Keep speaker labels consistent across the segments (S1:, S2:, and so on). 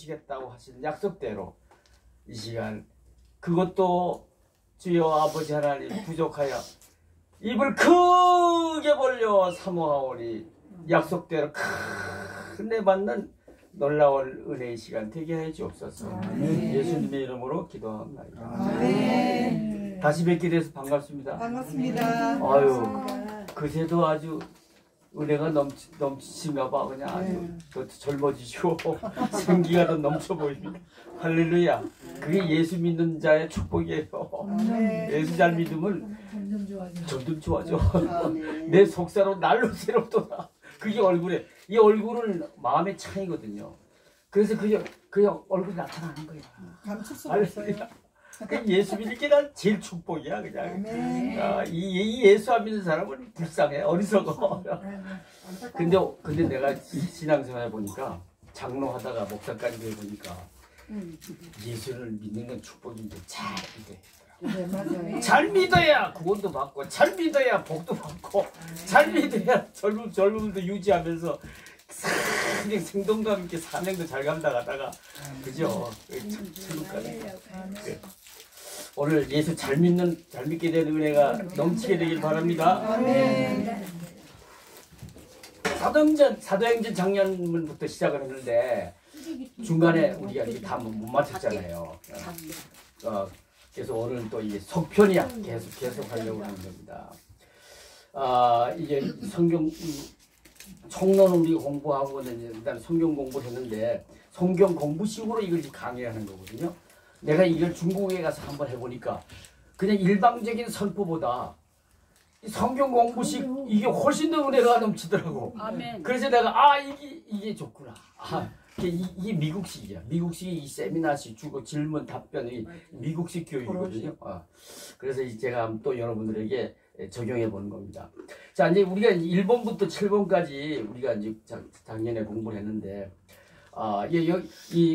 S1: 주시겠다고 하신 약속대로 이 시간 그것도 주여 아버지 하나님 부족하여 입을 크게 벌려 사모하오니 약속대로 큰데 받는 놀라운 은혜의 시간 되게 해 주옵소서. 예수님의 이름으로 기도합니다. 다시 뵙게 돼서 반갑습니다.
S2: 반갑습니다.
S1: 아유, 그새도 아주 은혜가 넘치신가 봐. 그냥 아주 더 젊어지시고 생기가 더 넘쳐 보입니다. 할렐루야. 그게 예수 믿는 자의 축복이에요. 예수 잘 믿으면 점점 좋아져. 내 속사로 날로 새롭도다. 그게 얼굴에, 이 얼굴은 마음의 창이거든요. 그래서 그냥 얼굴이 나타나는 거야.
S2: 감출 수가 없어요.
S1: 그 예수 믿는 게 난 제일 축복이야, 그냥. 이 예수 안 믿는 사람은 불쌍해, 어리석어. 근데 내가 신앙생활 해보니까, 장로하다가 목사까지 해보니까, 예수를 믿는 건 축복인데 잘 믿어야
S2: 맞아요.
S1: 잘 믿어야 구원도 받고, 잘 믿어야 복도 받고, 잘 믿어야 젊음도 유지하면서, 그냥 생동감 있게 사명도 잘 감당하다가, 그죠? 천국까지. 오늘 예수 잘 믿게 되는 은혜가 넘치게 되길 바랍니다. 사도행전 작년부터 시작을 했는데 중간에 우리가 이게 다 못 맞췄잖아요. 그래서 오늘 또 이게 속편이야. 계속 하려고 하는 겁니다. 이제 성경 총론 우리 공부하고는 일단 성경 공부를 했는데 성경 공부식으로 이걸 강의하는 거거든요. 내가 이걸 중국에 가서 한번 해보니까 그냥 일방적인 선포보다 성경 공부식 이게 훨씬 더 은혜가 넘치더라고.
S3: 아멘.
S1: 그래서 내가 이게 좋구나. 이게 미국식이야. 미국식이 이 세미나식 주고 질문 답변이 미국식 교육이거든요. 그래서 제가 또여러분들에게 적용해 보는 겁니다. 자, 이제 우리가 1번부터 7번까지 우리가 이제 작년에 공부를 했는데,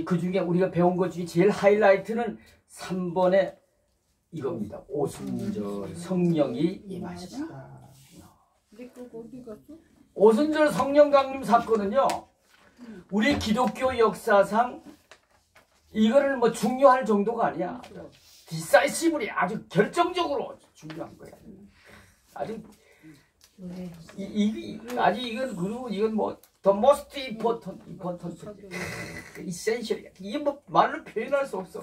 S1: 그 중에 우리가 배운 것 중에 제일 하이라이트는 3번에 이겁니다. 오순절 성령이 임하시다. 오순절 성령 강림 사건은요, 우리 기독교 역사상 이거를 뭐 중요할 정도가 아니야. 디사이시블이 아주 결정적으로 중요한 거야. 아주 이건 뭐 the most important essential. 이게 뭐 말로 표현할 수 없어.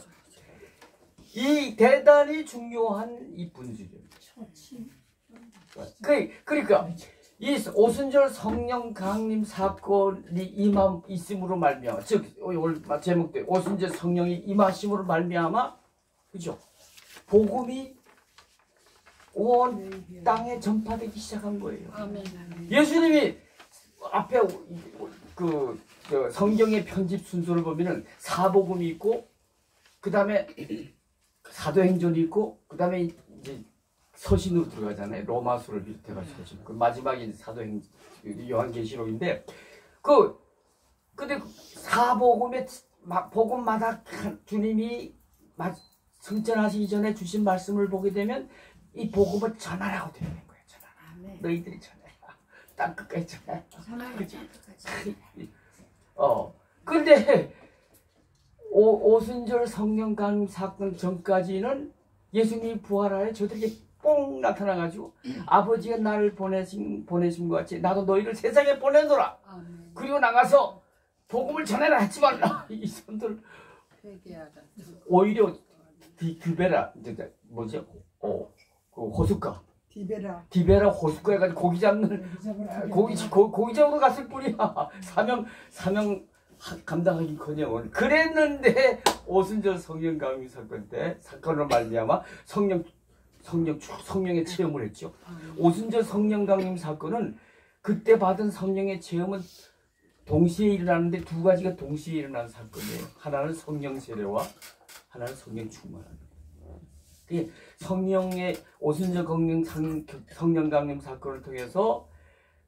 S1: 이 대단히 중요한 이 분수입니다. 그러니까 이 오순절 성령 강림 사건이 있음으로 말미암아, 즉 오늘 제목대 오순절 성령이 임하심으로 말미암아, 그죠? 복음이 온 땅에 전파되기 시작한 거예요. 예수님이 앞에 성경의 편집 순서를 보면은 사복음이 있고, 그 다음에 사도행전이 있고, 그 다음에 이제 서신으로 들어가잖아요. 로마서를 비롯해가지고 서신. 그 마지막에 사도행전, 요한계시록인데, 근데 사복음의 복음마다 주님이 승천하시기 전에 주신 말씀을 보게 되면 이 복음을 전하라고 되어 있는 거예요. 전하라. 너희들이 전해라. 땅 끝까지 전해라. 그치? 근데 오순절 성령 강림 사건 전까지는 예수님이 부활하여 저들에게 뽕 나타나가지고 아버지가 나를 보내심과 같이 나도 너희를 세상에 보내노라. 그리고 나가서 복음을 전해라 했지만 이 사람들 오히려 디베라 뭐죠? 그 호숫가 디베라 호숫가에 가서 고기 잡는 고기 잡으러 갔을 뿐이야. 사명 감당하기커녕 그랬는데 오순절 성령 강림 사건 때 사건으로 말미암아 성령의 체험을 했죠. 오순절 성령 강림 사건은 그때 받은 성령의 체험은 동시에 일어나는데 두 가지가 동시에 일어나는 사건이에요. 하나는 성령 세례와 하나는 성령 충만하는 거예요. 성령의 오순절 성령 강림 사건을 통해서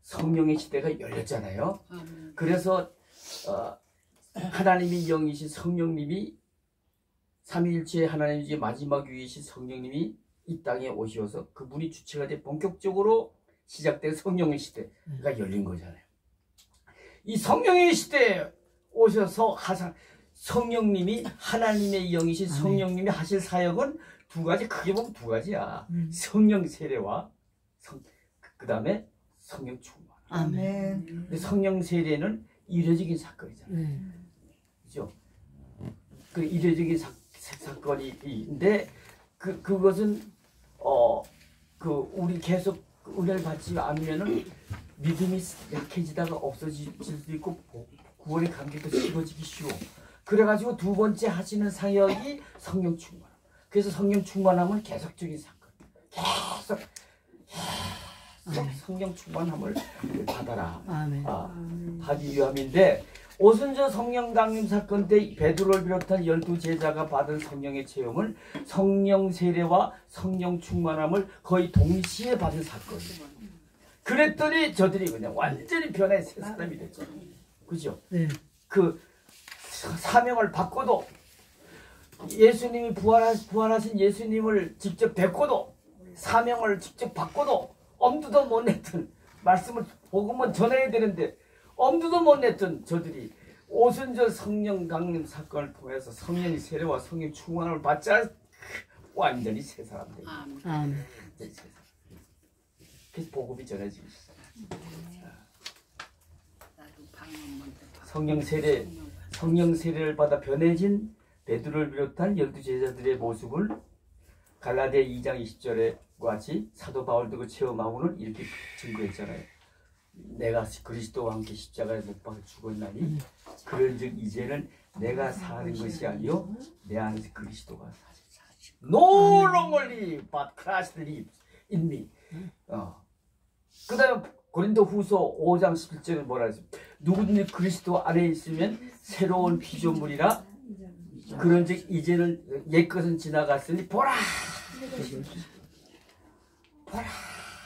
S1: 성령의 시대가 열렸잖아요. 그래서 하나님이 영이신 성령님이 삼위일체의 하나님이지 마지막 위이신 성령님이 이 땅에 오셔서 그분이 주체가 돼 본격적으로 시작된 성령의 시대가 열린 거잖아요. 이 성령의 시대에 오셔서 성령님이 하나님의 영이신 성령님이 하실 사역은 두 가지, 크게 보면 두 가지야. 성령 세례와 그 다음에 성령 충만.
S2: 아멘.
S1: 근데 성령 세례는 이례적인 사건이잖아요. 그죠? 그 이례적인 사건인데 그것은 우리 계속 은혜를 받지 않으면은 믿음이 약해지다가 없어질 수도 있고 구원의 관계도 식어지기 쉬워. 그래가지고 두 번째 하시는 사역이 성령 충만. 그래서 성령 충만함은 계속적인 사건. 계속 성령 충만함을 받아라. 하기 위함인데 오순절 성령 강림 사건 때 베드로를 비롯한 12제자가 받은 성령의 체험은 성령 세례와 성령 충만함을 거의 동시에 받은 사건이에요. 그랬더니 저들이 그냥 완전히 변해 새 사람이 됐죠. 그죠?
S3: 네.
S1: 그 사명을 받고도 예수님이 부활하신 예수님을 직접 뵙고도 사명을 직접 받고도 엄두도 못 냈던 말씀을 복음은 전해야 되는데 엄두도 못 냈던 저들이 오순절 성령 강림 사건을 통해서 성령 세례와 성령 충만을 받자 완전히 새 사람 되고 그래서 복음이 전해지기 시작합니다. 성령 세례를 받아 변해진 베드로를 비롯한 12제자들의 모습을 갈라디아 2장 20절에 같이 사도 바울도 그 체험하고는 이렇게 증거했잖아요. 내가 그리스도와 함께 십자가에 못 박혀 죽었나니 그런즉 이제는 내가 사는 것이 아니요 내 안에서 그리스도가 사시니 No longer live but Christ lives in me. 그 다음에 고린도 후서 5장 11절에 뭐라 했습니까? 누구든지 그리스도 안에 있으면 새로운 피조물이라 그런즉 이제는 옛것은 지나갔으니 보라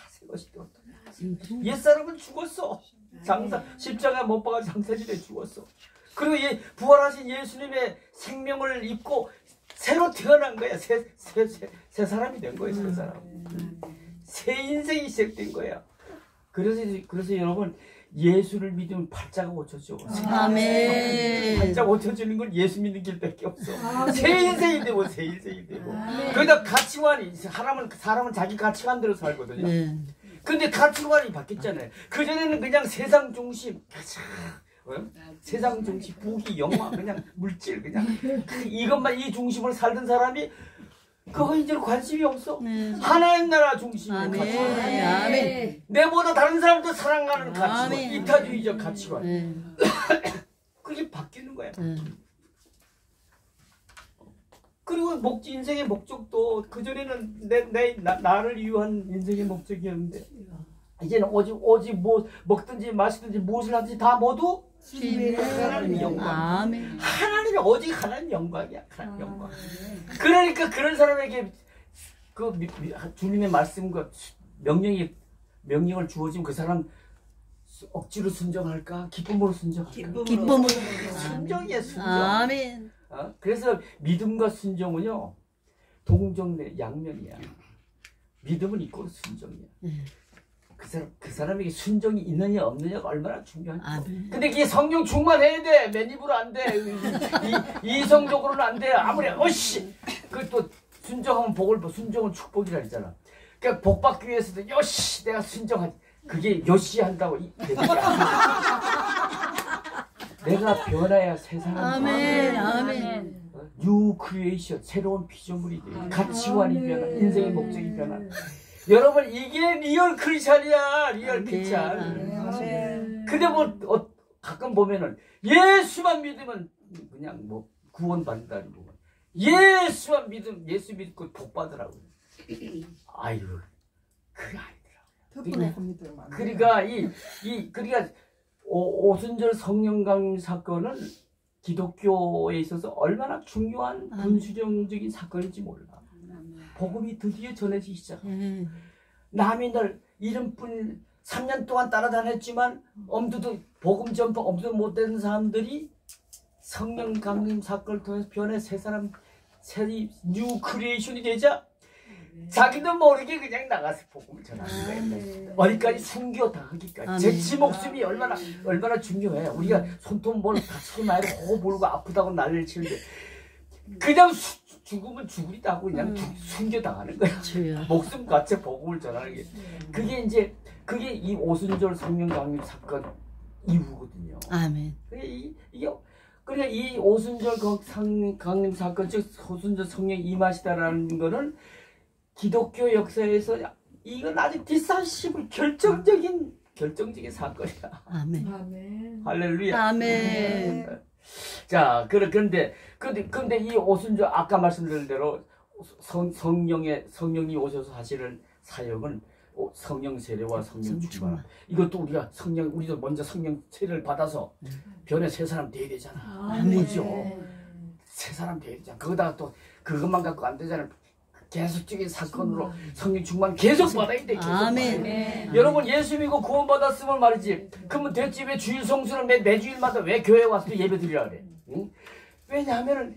S1: 새 것이 되었다. 옛사람은 죽었어. 십자가 못 박아 장사질에 죽었어. 그리고 부활하신 예수님의 생명을 입고 새로 태어난 거야. 새 사람이 된 거야. 새 사람. 새 인생이 시작된 거야. 그래서 여러분 예수를 믿으면 팔자가 고쳐져.
S3: 아멘.
S1: 팔자 고쳐지는 건 예수 믿는 길밖에 없어. 새 인생이 되고 새 인생이 되고. 거기다 가치관이 사람은 자기 가치관대로 살거든요. 근데 가치관이 바뀌었잖아요. 그전에는 그냥 세상 중심, 세상 중심, 부귀, 영화, 그냥 물질, 그냥 이것만 이 중심으로 살던 사람이 그거 이제 관심이 없어. 하나의 나라 중심의 가치관.
S3: 아멘.
S1: 내보다 다른 사람도 사랑하는 가치관, 이타주의적 가치관. 그게 바뀌는 거야. 그리고 인생의 목적도 그전에는 나를 위한 인생의 목적이었는데 이제는 오직 먹든지 마시든지 무엇을 하든지 다 모두 하나님의 영광.
S3: 아멘.
S1: 하나님이 오직 하나님 영광이야. 하나님 영광. 그러니까 그런 사람에게 주님의 말씀과 명령을 주어지면 그 사람 억지로 순종할까? 기쁨으로 순종할까?
S3: 기쁨으로.
S1: 순종이야, 순종.
S3: 아멘.
S1: 그래서 믿음과 순종은요 동정내 양면이야. 믿음은 있고 순종이야. 그 사람에게 순종이 있느냐 없느냐가 얼마나 중요한지. 근데 이게 성령 충만해야 돼. 맨입으로 안 돼. 이성적으로는 안 돼. 아무리 그 또 순종하면 순종은 축복이라 했잖아. 그러니까 복 받기 위해서도 요시 내가 순종하지. 그게 요시 한다고 내가 변해야 새 사람.
S3: 아멘.
S1: New creation, 새로운 피조물이 돼. 가치관이 변화, 인생의 목적이 변화. 여러분 이게 리얼 크리스찬이야. 리얼 크리스찬. 근데 가끔 보면은 예수만 믿으면 그냥 구원받는다는 부분. 예수만 믿으면 예수 믿고 복 받으라고. 아유 그게 아니더라고요. 그러니까 그러니까 오순절 성령 강림 사건은 기독교에 있어서 얼마나 중요한 분수령적인 사건인지 몰라. 복음이 드디어 전해지기 시작합니다. 남이 널 이름뿐 3년 동안 따라다녔지만 복음 전파 엄두도 못 되는 사람들이 성령 강림 사건을 통해서 변해 새 사람, 새 뉴 크리에이션이 되자 자기도 모르게 그냥 나가서 복음을 전하는 거예요. 어디까지 순교 당하기까지. 제 목숨이 얼마나 중요해. 우리가 손톱 뭘 다치기 말고 호 불고 아프다고 난리를 치는데 그냥 죽으면 죽으리다고 그냥 순교 당하는 거야. 목숨 같이 복음을 전하는 게. 그게 이 오순절 성령 강림 사건 이후거든요.
S3: 아멘.
S1: 그러니까 이 오순절 강림 사건, 즉 오순절 성령 임하시다라는 거는 기독교 역사에서 이건 아주 디사시블 결정적인 사건이야.
S3: 아멘.
S1: 할렐루야.
S3: 아멘.
S1: 자, 그런데 이 오순절 아까 말씀드린 대로 성령이 오셔서 하시는 사역은 성령 세례와 성령 충만. 이것도 우리도 먼저 성령 세례를 받아서 변해 새 사람 돼야 되잖아. 그렇죠? 새 사람 돼야 되잖아. 거기다가 또 그것만 갖고 안 되잖아. 계속적인 사건으로 성령 충만 계속 받아야 돼.
S3: 아멘.
S1: 여러분 예수 믿고 구원 받았으면 말이지. 그러면 됐지 왜 주일 성수는 매주일마다 왜 교회 와서 또 예배 드리라 그래? 응? 왜냐하면은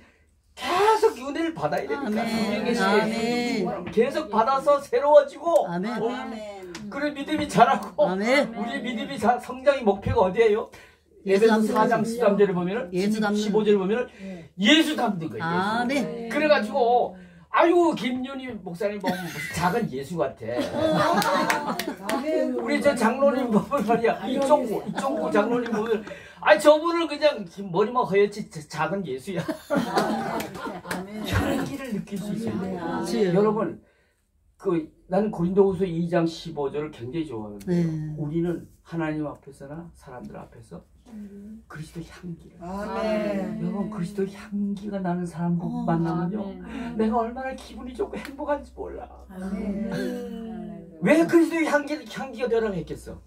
S1: 계속 은혜를 받아야 되니까.
S3: 아멘.
S1: 계속 받아서 새로워지고.
S3: 아멘.
S1: 그래 믿음이 자라고.
S3: 아멘.
S1: 우리 믿음이 성장의 목표가 어디예요? 예배서 4장 13절을 보면은 15절을 보면은 예수 닮는 거예요.
S3: 아멘.
S1: 그래가지고 아유 김윤희 목사님 보면 무슨 작은 예수 같아. 우리 저 장로님 보면 말이야 이종구 장로님 보면 저분은 그냥 머리만 허옇지 작은 예수야. 향기를 느낄 수 있어요. 여러분 나는 고린도후서 2장 15절을 굉장히 좋아하는데 우리는 하나님 앞에서나 사람들 앞에서 그리스도 향기를. 여러분 그리스도 향기가 나는 사람 만나면요 내가 얼마나 기분이 좋고 행복한지 몰라. 왜 그리스도의 향기가 되라고 했겠어?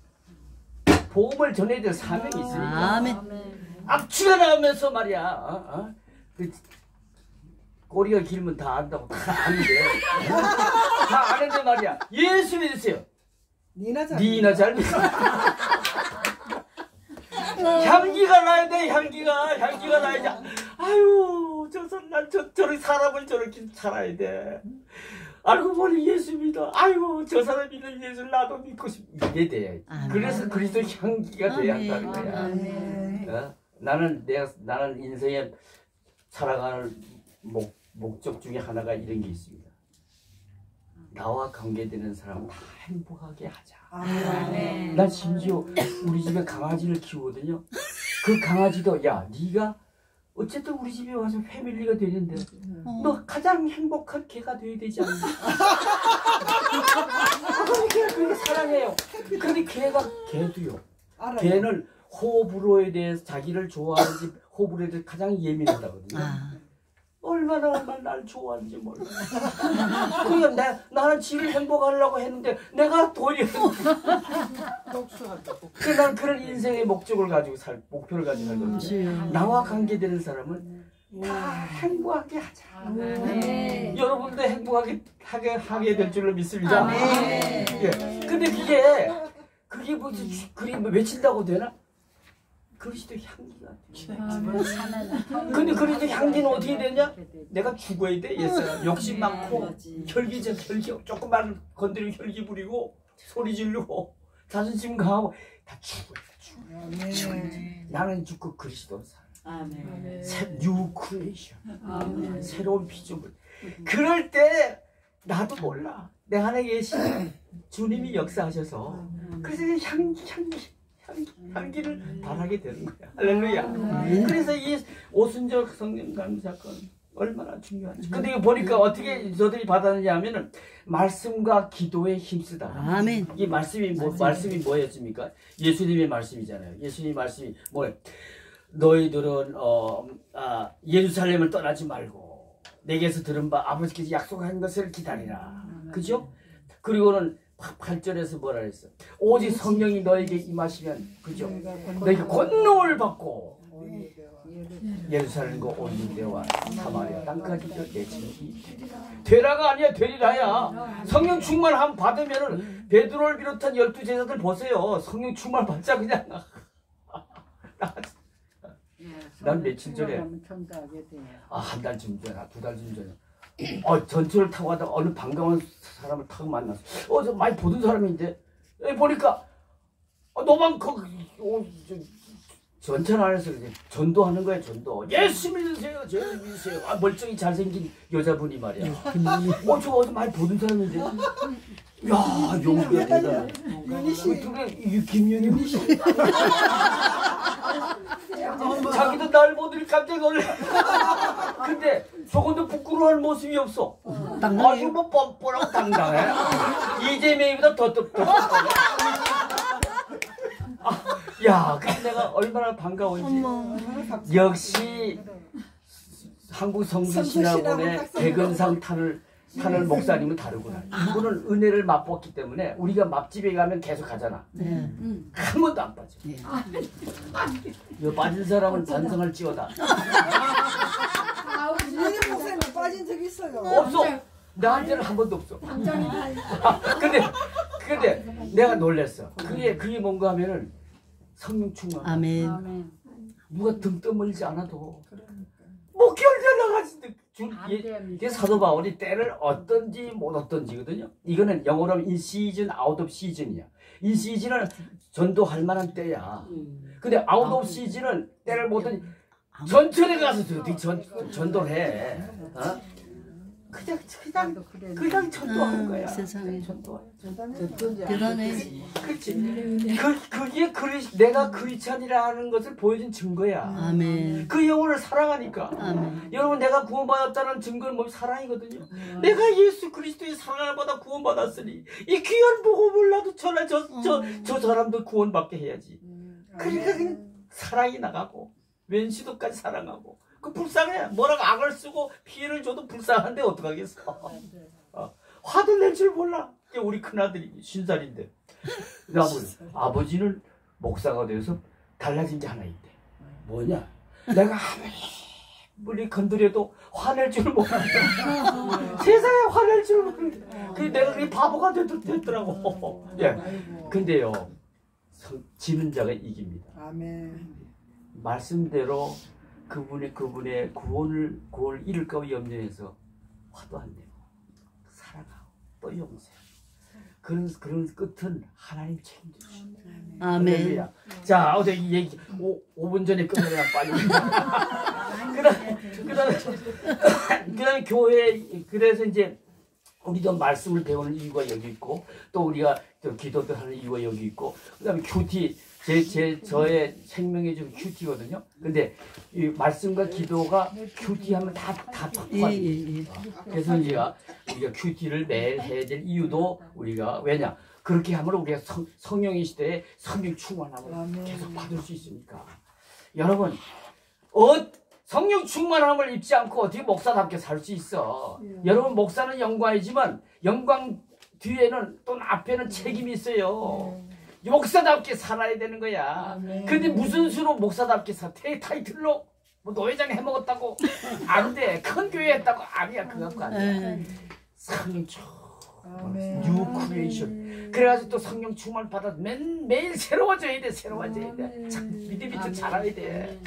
S1: 복음을 전해야 될 사명이 있으니까.
S3: 아멘.
S1: 악취가 나면서 말이야. 꼬리가 길면 다 안다고 다 아는데 말이야. 예수 믿으세요. 니나 잘 믿어. 향기가 나야 돼. 향기가 나야지. 아유 저런 사람을 저렇게 살아야 돼. 알고 보니 예수 믿어. 아이고 저 사람 믿는 예수 나도 믿고 싶어. 이게 돼. 그래서 그리스도 향기가 돼야 한다는 거야. 나는 인생에 살아가는 목적 중에 하나가 이런 게 있습니다. 나와 관계되는 사람 다 행복하게 하자. 난 심지어 우리 집에 강아지를 키우거든요. 그 강아지도 야 네가 어쨌든 우리 집에 와서 패밀리가 되는데 너 가장 행복한 개가 돼야 되지 않나? 그렇게 사랑해요. 근데 개도요. 개는 호불호에 대해서 자기를 좋아하는지 호불호에 대해서 가장 예민하다거든요. 얼마나 날 좋아하는지 몰라. 그러니까 나는 지를 행복하려고 했는데 내가 도리어 난 그런 인생의 목표를 가지고 살거든요. 나와 관계되는 사람은 다 행복하게 하자. 여러분도 행복하게 하게 될 줄로 믿습니다. 근데 그게 그게 외친다고 되나? 그리스도 향기가 돼. 근데 그리스도 향기는 어떻게 되냐? 내가 죽어야 돼. 옛사람 욕심 많고 혈기 조금만 건드리면 혈기 부리고 소리 지르고 자존심 강하고 다 죽어야 돼. 나는 죽고 그리스도 살아. 뉴 크리에이션. 새로운 피조물. 그럴 때 나도 몰라. 내 안에 계신 주님이 역사하셔서 그래서 향기를 바라게 되는 거야. 할렐루야. 그래서 이 오순절 성령 강림 사건 얼마나 중요한지. 근데 이거 보니까 어떻게 저들이 받았느냐 하면은 말씀과 기도에 힘쓰다.
S3: 아멘.
S1: 이 말씀이 뭐였습니까? 예수님의 말씀이잖아요. 예수님의 말씀이 뭐예요? 너희들은 예루살렘을 떠나지 말고 내게서 들은 바 아버지께서 약속한 것을 기다리라. 그죠? 그리고는 8절에서 뭐라 그랬어? 오직 성령이 너에게 임하시면 그죠? 너희가 권능을 받고 예루살렘과 온 유대와 사마리아 땅까지 내 증인이 되라가 아니야 되리라야. 성령 충만 받으면은 베드로를 비롯한 12제자들 보세요. 성령 충만 받자 그냥. 난 며칠 전에 한 달쯤 전에 2달쯤 전에 전철을 타고 가다가 어느 반가운 사람을 타고 만났어. 저 많이 보던 사람인데 보니까 너만 전철 안에서 전도하는 거야. 전도. 예수 믿으세요. 예수 믿으세요. 멀쩡히 잘생긴 여자분이 말이야. 저 어제 많이 보던 사람인데. 야, 용기가 대단해. 김윤희 씨. 자기도 날 보더니 깜짝 놀래. 근데 조금도 부끄러워할 모습이 없어. 아주 뭐 뻔뻔하고 당당해. 이재명이보다 더 똑똑해. 야, 근데 내가 얼마나 반가운지. 역시 한국 성수신학원의 대건상 탄을 목사님은 다르구나. 이분은 은혜를 맛봤기 때문에 우리가 맛집에 가면 계속 가잖아. 한 번도 안 빠져. 이 빠진 사람은 반성할 지어다.
S2: 윤희 목사님 빠진 적 있어요?
S1: 없어. 나한테는 한 번도 없어. 근데 내가 놀랬어. 그게 뭔가 하면은 성령 충만.
S3: 아멘.
S1: 누가 등 떠밀지 않아도 목결 나가지. 이게 사도 바울이 때를 어떤지 못 어떤지거든요. 이거는 영어로 하면 in season, out of season이야. in season은 전도할 만한 때야. 근데 out of season은 때를 못 어떤 전철에 가서 전도를 해. 그냥 전도하는 거야.
S3: 세상에.
S1: 전도하는
S3: 대단해.
S1: 그렇지. 그게 내가 크리스찬이라는 것을 보여준 증거야.
S3: 아멘.
S1: 그 영혼을 사랑하니까.
S3: 아멘.
S1: 여러분, 내가 구원받았다는 증거는 뭐 사랑이거든요. 내가 예수 그리스도의 사랑을 받아 구원받았으니 이 귀한 복음을 나도 전해 저 사람도 구원받게 해야지. 그러니까 그냥 사랑이 나가고 왼시도까지 사랑하고. 그 불쌍해. 뭐라고 악을 쓰고 피해를 줘도 불쌍한데 어떡하겠어. 화도 낼 줄 몰라. 우리 큰아들이 50살인데. 아버지는 목사가 돼서 달라진 게 하나 있대. 뭐냐? 내가 아무리 건드려도 화낼 줄 몰라. 세상에 화낼 줄 몰라. 내가 그게 바보가 됐더라고. 예. 근데요, 지는 자가 이깁니다.
S2: 아멘.
S1: 말씀대로 그분의 구원을 잃을까 봐 염려해서 화도 안 내고 사랑하고 또 용서하고 그런 끝은 하나님 책임져주신다.
S3: 아멘.
S1: 자, 어제 이 얘기 5분 전에 끝내야 빨리. 그다음에 교회, 그래서 이제 우리도 말씀을 배우는 이유가 여기 있고, 또 우리가 또 기도도 하는 이유가 여기 있고, 그다음에 큐티, 저의 생명의 좀 큐티거든요. 근데 이 말씀과 기도가 큐티하면 다 통하죠. 그래서 우리가 큐티를 매일 해야 될 이유도 우리가 왜냐? 그렇게 하면 우리가 성령의 시대에 성령 충만함을 계속 받을 수 있으니까. 여러분, 성령 충만함을 입지 않고 어떻게 목사답게 살 수 있어? 여러분, 목사는 영광이지만 영광 뒤에는 또 앞에는 책임이 있어요. 목사답게 살아야 되는 거야. 근데 무슨 수로 목사답게 타이틀로 뭐 노회장 해먹었다고 안 돼. 큰 교회 했다고 아니야. 그거 갖고 안 돼. 성령 충만, 뉴 크리에이션. 그래가지고 또 성령 충만 받아 매일 새로워져야 돼. 믿음이 더 자라야 돼.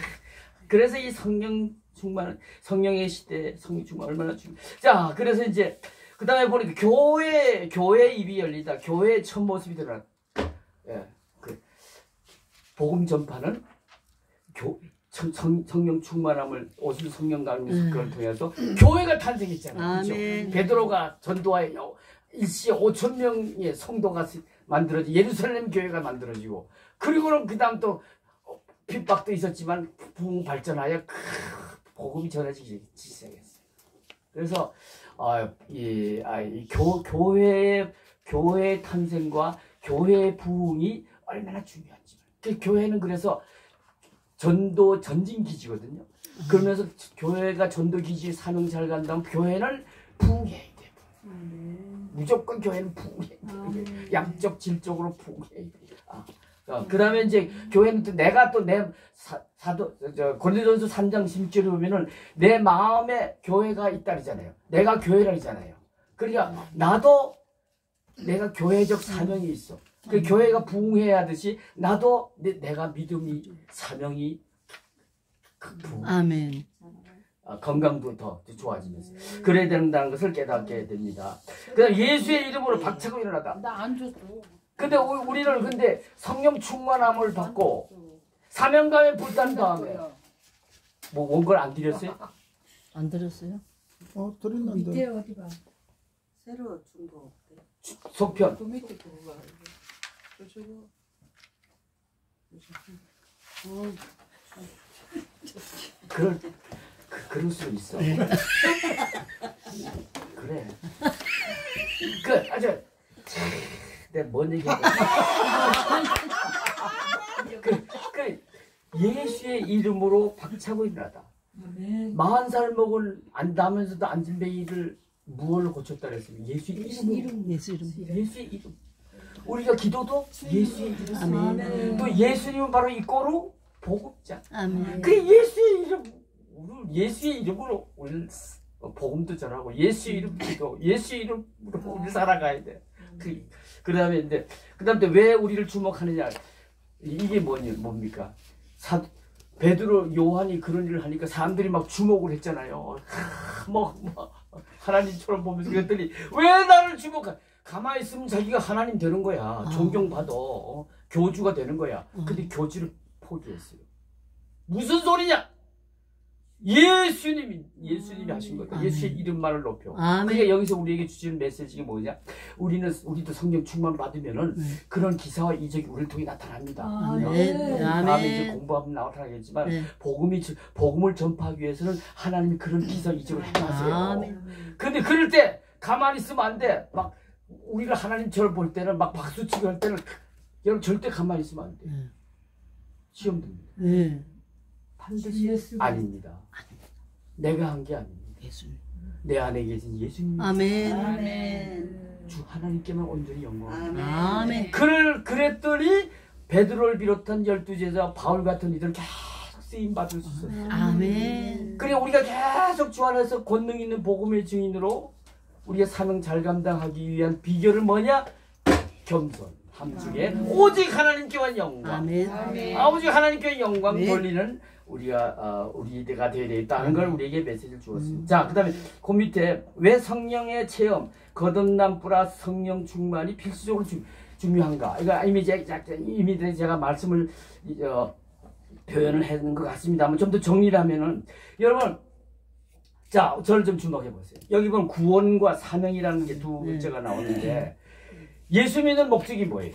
S1: 그래서 이 성령 충만은 성령의 시대 성령 충만 얼마나 중요해. 자, 그래서 이제 그 다음에 보니까 교회 입이 열리다. 교회의 첫 모습이 드러났다. 예, 복음 전파는 성령 충만함을 오실 성령 강림 그걸 통해서 교회가 탄생했잖아요. 그렇죠? 베드로가 전도하여 일시에 5,000명의 성도가 만들어지고 예루살렘 교회가 만들어지고, 그리고는 그 다음 또 핍박도 있었지만 부흥 발전하여 복음이 전해지기 시작했어요. 그래서 교회의 탄생과 교회의 부흥이 얼마나 중요한지. 교회는 그래서 전진 기지거든요. 그러면서 교회가 전도 기지 사명 잘 간다면 교회는 부흥해야 돼. 무조건 교회는 부흥해야 돼. 양적 질적으로 부흥해야 돼. 그 다음에 이제 교회는 또 내가 또 내 고린도전서 3장 16절에 보면은 내 마음에 교회가 있다잖아요. 내가 교회라잖아요. 그러니까 나도 내가 교회적 사명이 있어. 그 교회가 부흥해야 하듯이 나도 내가 믿음이 사명이 부흥.
S3: 아멘.
S1: 건강도 더 좋아지면서 그래야 된다는 것을 깨닫게 됩니다. 그다음 예수의 이름으로 박차고 일어나다.
S3: 나 안 줬어.
S1: 근데 우리는 근데 성령 충만함을 받고 사명감에 불탄 다음에 뭐 원걸 안 드렸어요?
S3: 안 들었어요?
S4: 드렸는데.
S2: 밑에 어디가?
S5: 새로 준 거 없대.
S1: 속편.
S2: 그 밑에 그거가.
S1: 그럴 수 있어. 그래. 아주 내가 뭔 얘기하고 예수의 이름으로 박차고 일어나다. 40살 먹은 안다면서도 안진뱅이를 무엇을 고쳤다 그랬습니다. 예수의 이름.
S3: 예수 이름.
S1: 예수의 이름. 우리가 기도도 예수의 이름.
S3: 아멘.
S1: 또 예수님은 바로 이 꼬로 복음자.
S3: 아멘.
S1: 그 예수의 이름, 예수의 이름으로 우리 복음도 전하고 예수의 이름 기도, 예수의 이름으로 우리 살아가야 돼. 그다음에 이제 그다음에 왜 우리를 주목하느냐? 이게 뭡니까? 베드로, 요한이 그런 일을 하니까 사람들이 막 주목을 했잖아요. 하나님처럼 보면서 그랬더니 왜 나를 주목하? 가만히 있으면 자기가 하나님 되는 거야. 존경받아. 교주가 되는 거야. 근데 교주를 포기했어요. 무슨 소리냐? 예수님이 하신 거다. 예수의 이름만을 높여. 그게 여기서 우리에게 주시는 메시지가 뭐냐? 우리도 성령 충만 받으면은 그런 기사와 이적이 우리를 통해 나타납니다. 다음에 이제 공부하면 나타나겠지만 복음을 전파하기 위해서는 하나님이 그런 기사 이적을 해놨어요. 근데 그럴 때 가만히 있으면 안 돼. 막 우리가 하나님 저를 볼 때는 막 박수치고 할 때는 여러분 절대 가만히 있으면 안 돼. 시험 듭니다. 반드시 아닙니다. 내가 한 게 아닙니다. 내 안에 계신 예수님.
S3: 아멘.
S1: 주 하나님께만 온전히 영광.
S3: 아멘.
S1: 그랬더니 베드로를 비롯한 12제자 바울 같은 이들 계속 쓰임 받을 수 있었어요.
S3: 아멘.
S1: 그래 우리가 계속 주 안에서 권능 있는 복음의 증인으로 우리가 사명 잘 감당하기 위한 비결은 뭐냐? 겸손, 함중에 오직 하나님께만 영광.
S3: 아멘.
S1: 오직 하나님께 영광 돌리는 우리가 되어야 되겠다는 걸 우리에게 메시지를 주었습니다. 자, 그 다음에 그 밑에 왜 성령의 체험, 거듭남 플러스 성령 충만이 필수적으로 중요한가? 이거 이미 제가 말씀을 표현을 했는 것 같습니다만 좀 더 정리를 하면은 여러분, 자, 저를 좀 주목해 보세요. 여기 보면 구원과 사명이라는 게 두 글자가 나오는데 예수 믿는 목적이 뭐예요?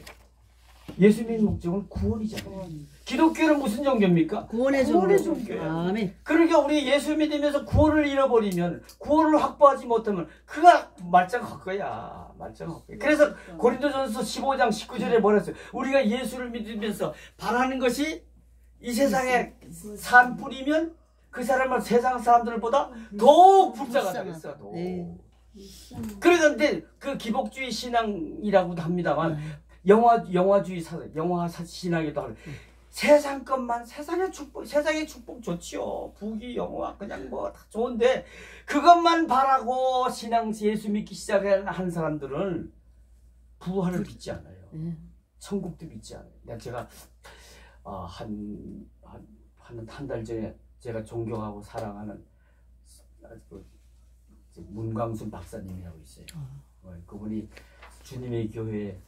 S1: 예수 믿는 목적은 구원이잖아요. 기독교는 무슨 종교입니까?
S3: 구원의
S1: 종교예요.
S3: 아멘.
S1: 그러니까 우리 예수 믿으면서 구원을 잃어버리면, 구원을 확보하지 못하면 그가 말짱할 거야. 그래서 고린도전서 15장 19절에 뭐라 했어요? 우리가 예수를 믿으면서 바라는 것이 이 세상에 산 뿌리면 그 사람은 세상 사람들보다 더욱 불쌍하다 그랬어. 그런데 그 기복주의 신앙이라고도 합니다만 영화주의 영화 신앙에도 하는 세상 것만 세상의 축복 좋지요. 부귀 영화 그냥 뭐 다 좋은데 그것만 바라고 신앙 예수 믿기 시작한 사람들은 부활을 믿지 않아요. 천국도 믿지 않아요. 제가 한 달 전에 제가 존경하고 사랑하는 문광순 박사님이라고 있어요. 그분이 주님의 교회에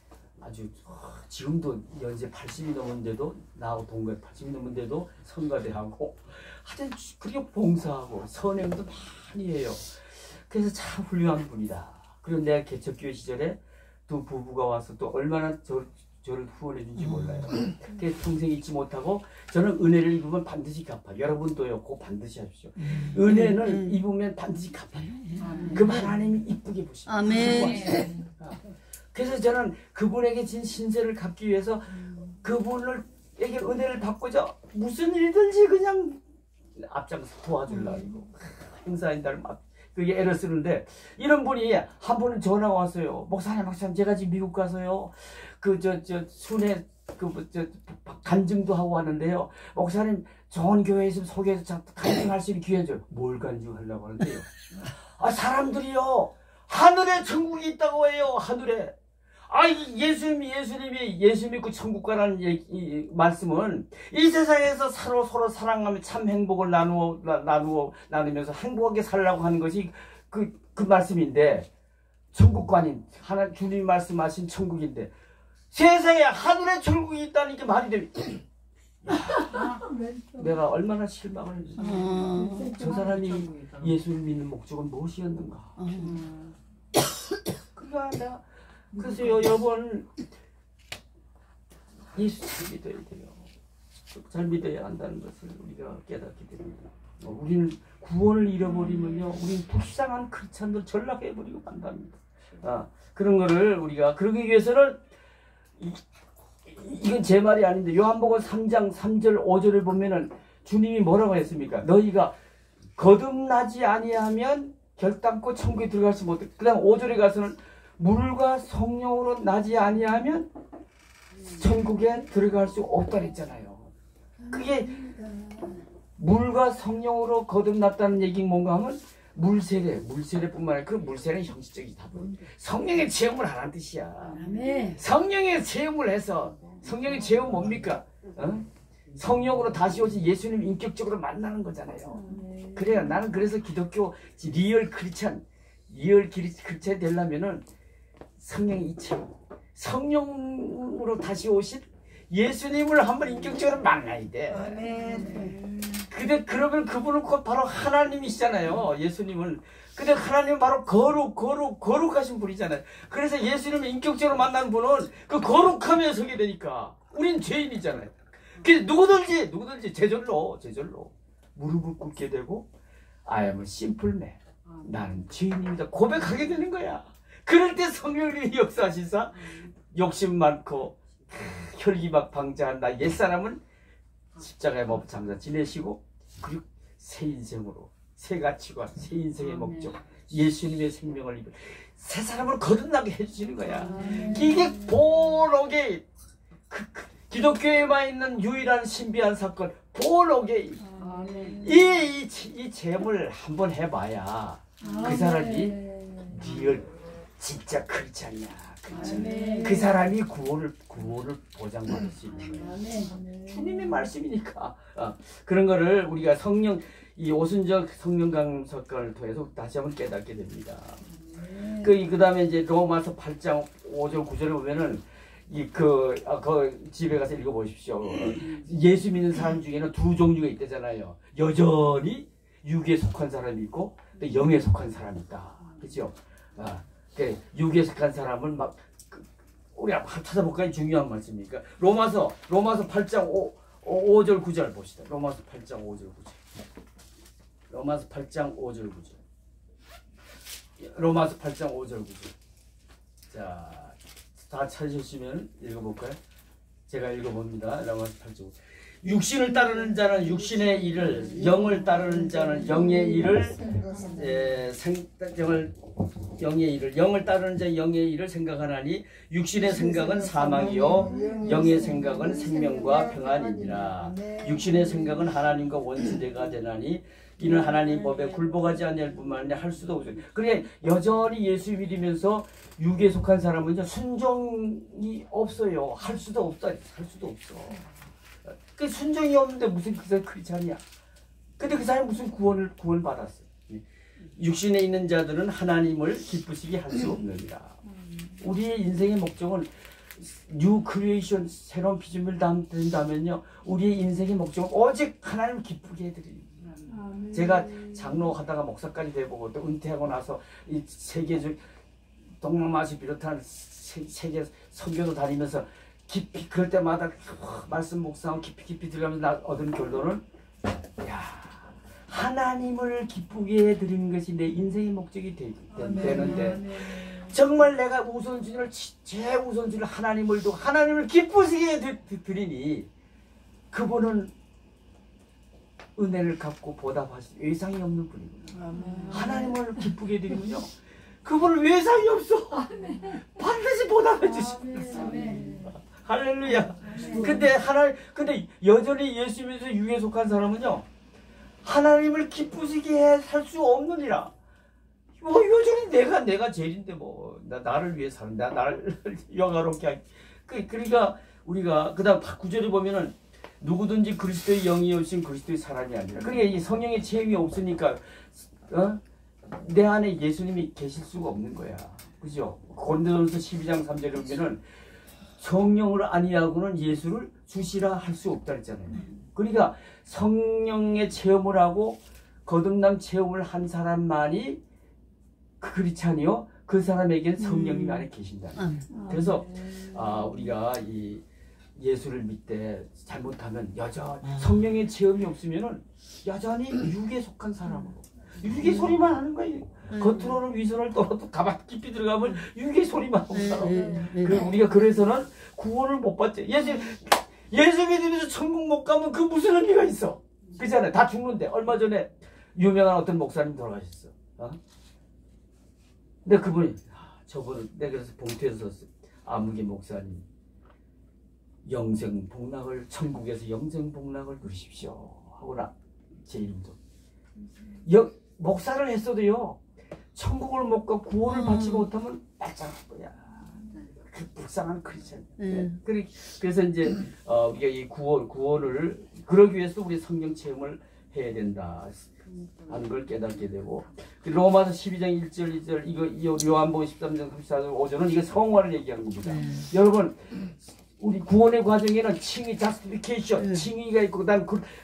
S1: 아주 지금도 연세 80이 넘은데도 나하고 동갑 80이 넘은데도 성가대하고 하여튼 그리고 봉사하고 선행도 많이 해요. 그래서 참 훌륭한 분이다. 그리고 내가 개척교회 시절에 두 부부가 와서 또 얼마나 저를 후원해 준지 몰라요. 그래서 평생 잊지 못하고 저는 은혜를 입으면 반드시 갚아요. 여러분도요. 꼭 반드시 하십시오. 은혜는 입으면 반드시 갚아요. 그 하나님이 이쁘게 보십니다.
S3: 아멘.
S1: 그래서 저는 그분에게 진 신세를 갚기 위해서 그분에게 은혜를 받고자 무슨 일든지 그냥 앞장서 도와주려고 행사인 날 막 그게 애를 쓰는데 이런 분이 한 번은 전화가 왔어요. 목사님 제가 지금 미국 가서요. 순회 간증도 하고 왔는데요. 목사님 좋은 교회에 있으면 소개해서 간증할 수 있는 기회 줘. 뭘 간증하려고 하는데요. 사람들이요 하늘에 천국이 있다고 해요. 하늘에 예수 믿고 천국 가라는 이 말씀은 이 세상에서 서로 사랑하며 참 행복을 나누면서 행복하게 살라고 하는 것이 그 말씀인데, 천국과 아닌 주님이 말씀하신 천국인데, 세상에 하늘에 천국이 있다는 게 말이 됩니다. 내가 얼마나 실망을 했는지. 저 사람이 예수를 믿는 목적은 무엇이었는가. 내가 그래서 여러분, 예수 잘 믿어야 돼요. 잘 믿어야 한다는 것을 우리가 깨닫게 됩니다. 우리는 구원을 잃어버리면요, 우리는 불쌍한 크리스찬들 전락해버리고 만답니다. 그런 거를 우리가 그러기 위해서는 이건 제 말이 아닌데, 요한복음 3장 3절 5절을 보면은 주님이 뭐라고 했습니까? 너희가 거듭나지 아니하면 결단코 천국에 들어갈 수 못해. 그 다음 5절에 가서는 물과 성령으로 나지 아니하면 천국에 들어갈 수 없다 했잖아요. 그게 물과 성령으로 거듭났다는 얘기가 뭔가 하면 물세례뿐만 아니라 그 물세례는 형식적인 답은 성령의 체험을 하라는 뜻이야. 성령의 체험을 해서, 성령의 체험 뭡니까? 성령으로 다시 오신 예수님 인격적으로 만나는 거잖아요. 그래요. 나는 그래서 기독교 리얼 크리스찬 되려면은 성령의 이 체험, 성령으로 다시 오신 예수님을 한번 인격적으로 만나야 돼. 근데 그러면 그분은 바로 하나님이시잖아요. 예수님은. 근데 하나님은 바로 거룩하신 분이잖아요. 그래서 예수님을 인격적으로 만난 분은 그 거룩함에 서게 되니까 우린 죄인이잖아요. 그래서 누구든지 제절로 무릎을 꿇게 되고 I am a simple man, 나는 죄인입니다 고백하게 되는 거야. 그럴 때 성령님이 역사하시사 욕심 많고 혈기 막 방자한 나 옛사람은 십자가에 못 장사 지내시고, 그리고 새 인생으로, 새 가치관, 새 인생의 목적, 예수님의 생명을 입은 새 사람을 거듭나게 해주시는 거야. 이게 본오게 기독교에만 있는 유일한 신비한 사건, 본오게 이 체험을 한번 해봐야 그 사람이 리얼 진짜 크리스찬이야. 그 사람이 구원을 보장받을 수 있는 거예요. 주님의 말씀이니까. 그런 거를 우리가 이 오순절 성령 강석관을 통해서 다시 한번 깨닫게 됩니다. 그 다음에 이제 로마서 8장 5절 9절에 보면은 그 집에 가서 읽어보십시오. 예수 믿는 사람 중에는 두 종류가 있다잖아요. 여전히 육에 속한 사람이 있고 또 영에 속한 사람이 있다. 그렇죠? 육에 속한 사람은 우리 한번 찾아볼까요? 중요한 말씀이니까. 로마서 8장 5절 9절 봅시다. 로마서 8장 5절 9절. 로마서 8장 5절 9절. 로마서 8장 5절 9절. 자, 다 찾으시면 읽어볼까요? 제가 읽어봅니다. 로마서 8장 5절. 육신을 따르는 자는 육신의 일을, 영을 따르는 자는 영의 일을, 영을 따르는 자는 영의 일을 생각하나니 육신의 생각은 사망이요 영의 생각은 생명과 평안이니라. 육신의 생각은 하나님과 원수되가 되나니 이는 하나님 법에 굴복하지 않을 뿐만 아니라 할 수도 없어요. 그래 여전히 예수 믿으면서 육에 속한 사람은 순종이 없어요. 할 수도 없어. 그 순종이 없는데 무슨 그 사람이 크리스찬이야. 근데 그 사람이 무슨 구원을 받았어. 육신에 있는 자들은 하나님을 기쁘시게 할 수 없느니라. 우리의 인생의 목적은 뉴 크리에이션, 새로운 피조물 된다면요, 우리의 인생의 목적은 오직 하나님을 기쁘게 해드리는 거예요. 제가 장로하다가 목사까지 돼보고 또 은퇴하고 나서 이 세계적 동남아시 비롯한 세계 선교도 다니면서 깊이 그럴 때마다 말씀 묵상하고 깊이 들어가면서 얻은 결론은 하나님을 기쁘게 해드리는 것이 내 인생의 목적이 되는데 정말 내가 우선순위를 최우선순위를 하나님을 두고 하나님을 기쁘시게 드리니 그분은 은혜를 갚고 보답하실 외상이 없는 분이구나. 하나님을 기쁘게 드리면요 그분은 외상이 없어. 반드시 보답해 주십니다. 할렐루야. 근데 여전히 예수 믿어서 육에 속한 사람은요 하나님을 기쁘시게 살 수 없느니라. 뭐 요즘은 내가 제일인데 뭐 나를 위해 산다. 나를 영화롭게 하기. 그러니까 우리가 그다음 9절에 보면은 누구든지 그리스도의 영이 없인 그리스도의 사람이 아니라. 그러니까 이 성령의 체험이 없으니까 내 안에 예수님이 계실 수가 없는 거야. 그죠? 고린도전서 12장 3절에 보면은 성령을 아니하고는 예수를 주시라 할 수 없다 했잖아요. 그러니까 성령의 체험을 하고 거듭난 체험을 한 사람만이 크리스찬이요. 그 사람에게는 성령님이 안에 계신다. 그래서 우리가 이 예수를 믿되 잘못하면 여전히 성령의 체험이 없으면은 여전히 육에 속한 사람으로 육의 소리만 하는 거예요. 겉으로는 위선을 떨어도 가만 깊이 들어가면 육의 소리만 하고 살아. 우리가 그래서는 구원을 못 받죠. 예수 믿으면서 천국 못 가면 그 무슨 의미가 있어? 그렇잖아요. 다 죽는데. 얼마 전에 유명한 어떤 목사님 돌아가셨어. 근데 그분이 저분은 내가 그래서 봉투에서 썼어요. 아무개 목사님 영생 복락을 천국에서 영생 복락을 누리십시오 하고나 제 이름도 목사를 했어도요 천국을 못 가 구원을 받지 못하면 말짱한 거야. 그 불쌍한 크리스천. 그래서 이제 우리가 이 구원을 그러기 위해서 우리 성령 체험을 해야 된다 하는 걸 깨닫게 되고, 로마서 12장 1절 2절 이거 요한복음 13장 34절 5절은 이거 성화를 얘기하는 겁니다. 여러분 우리 구원의 과정에는 칭의, justification, 칭의가 있고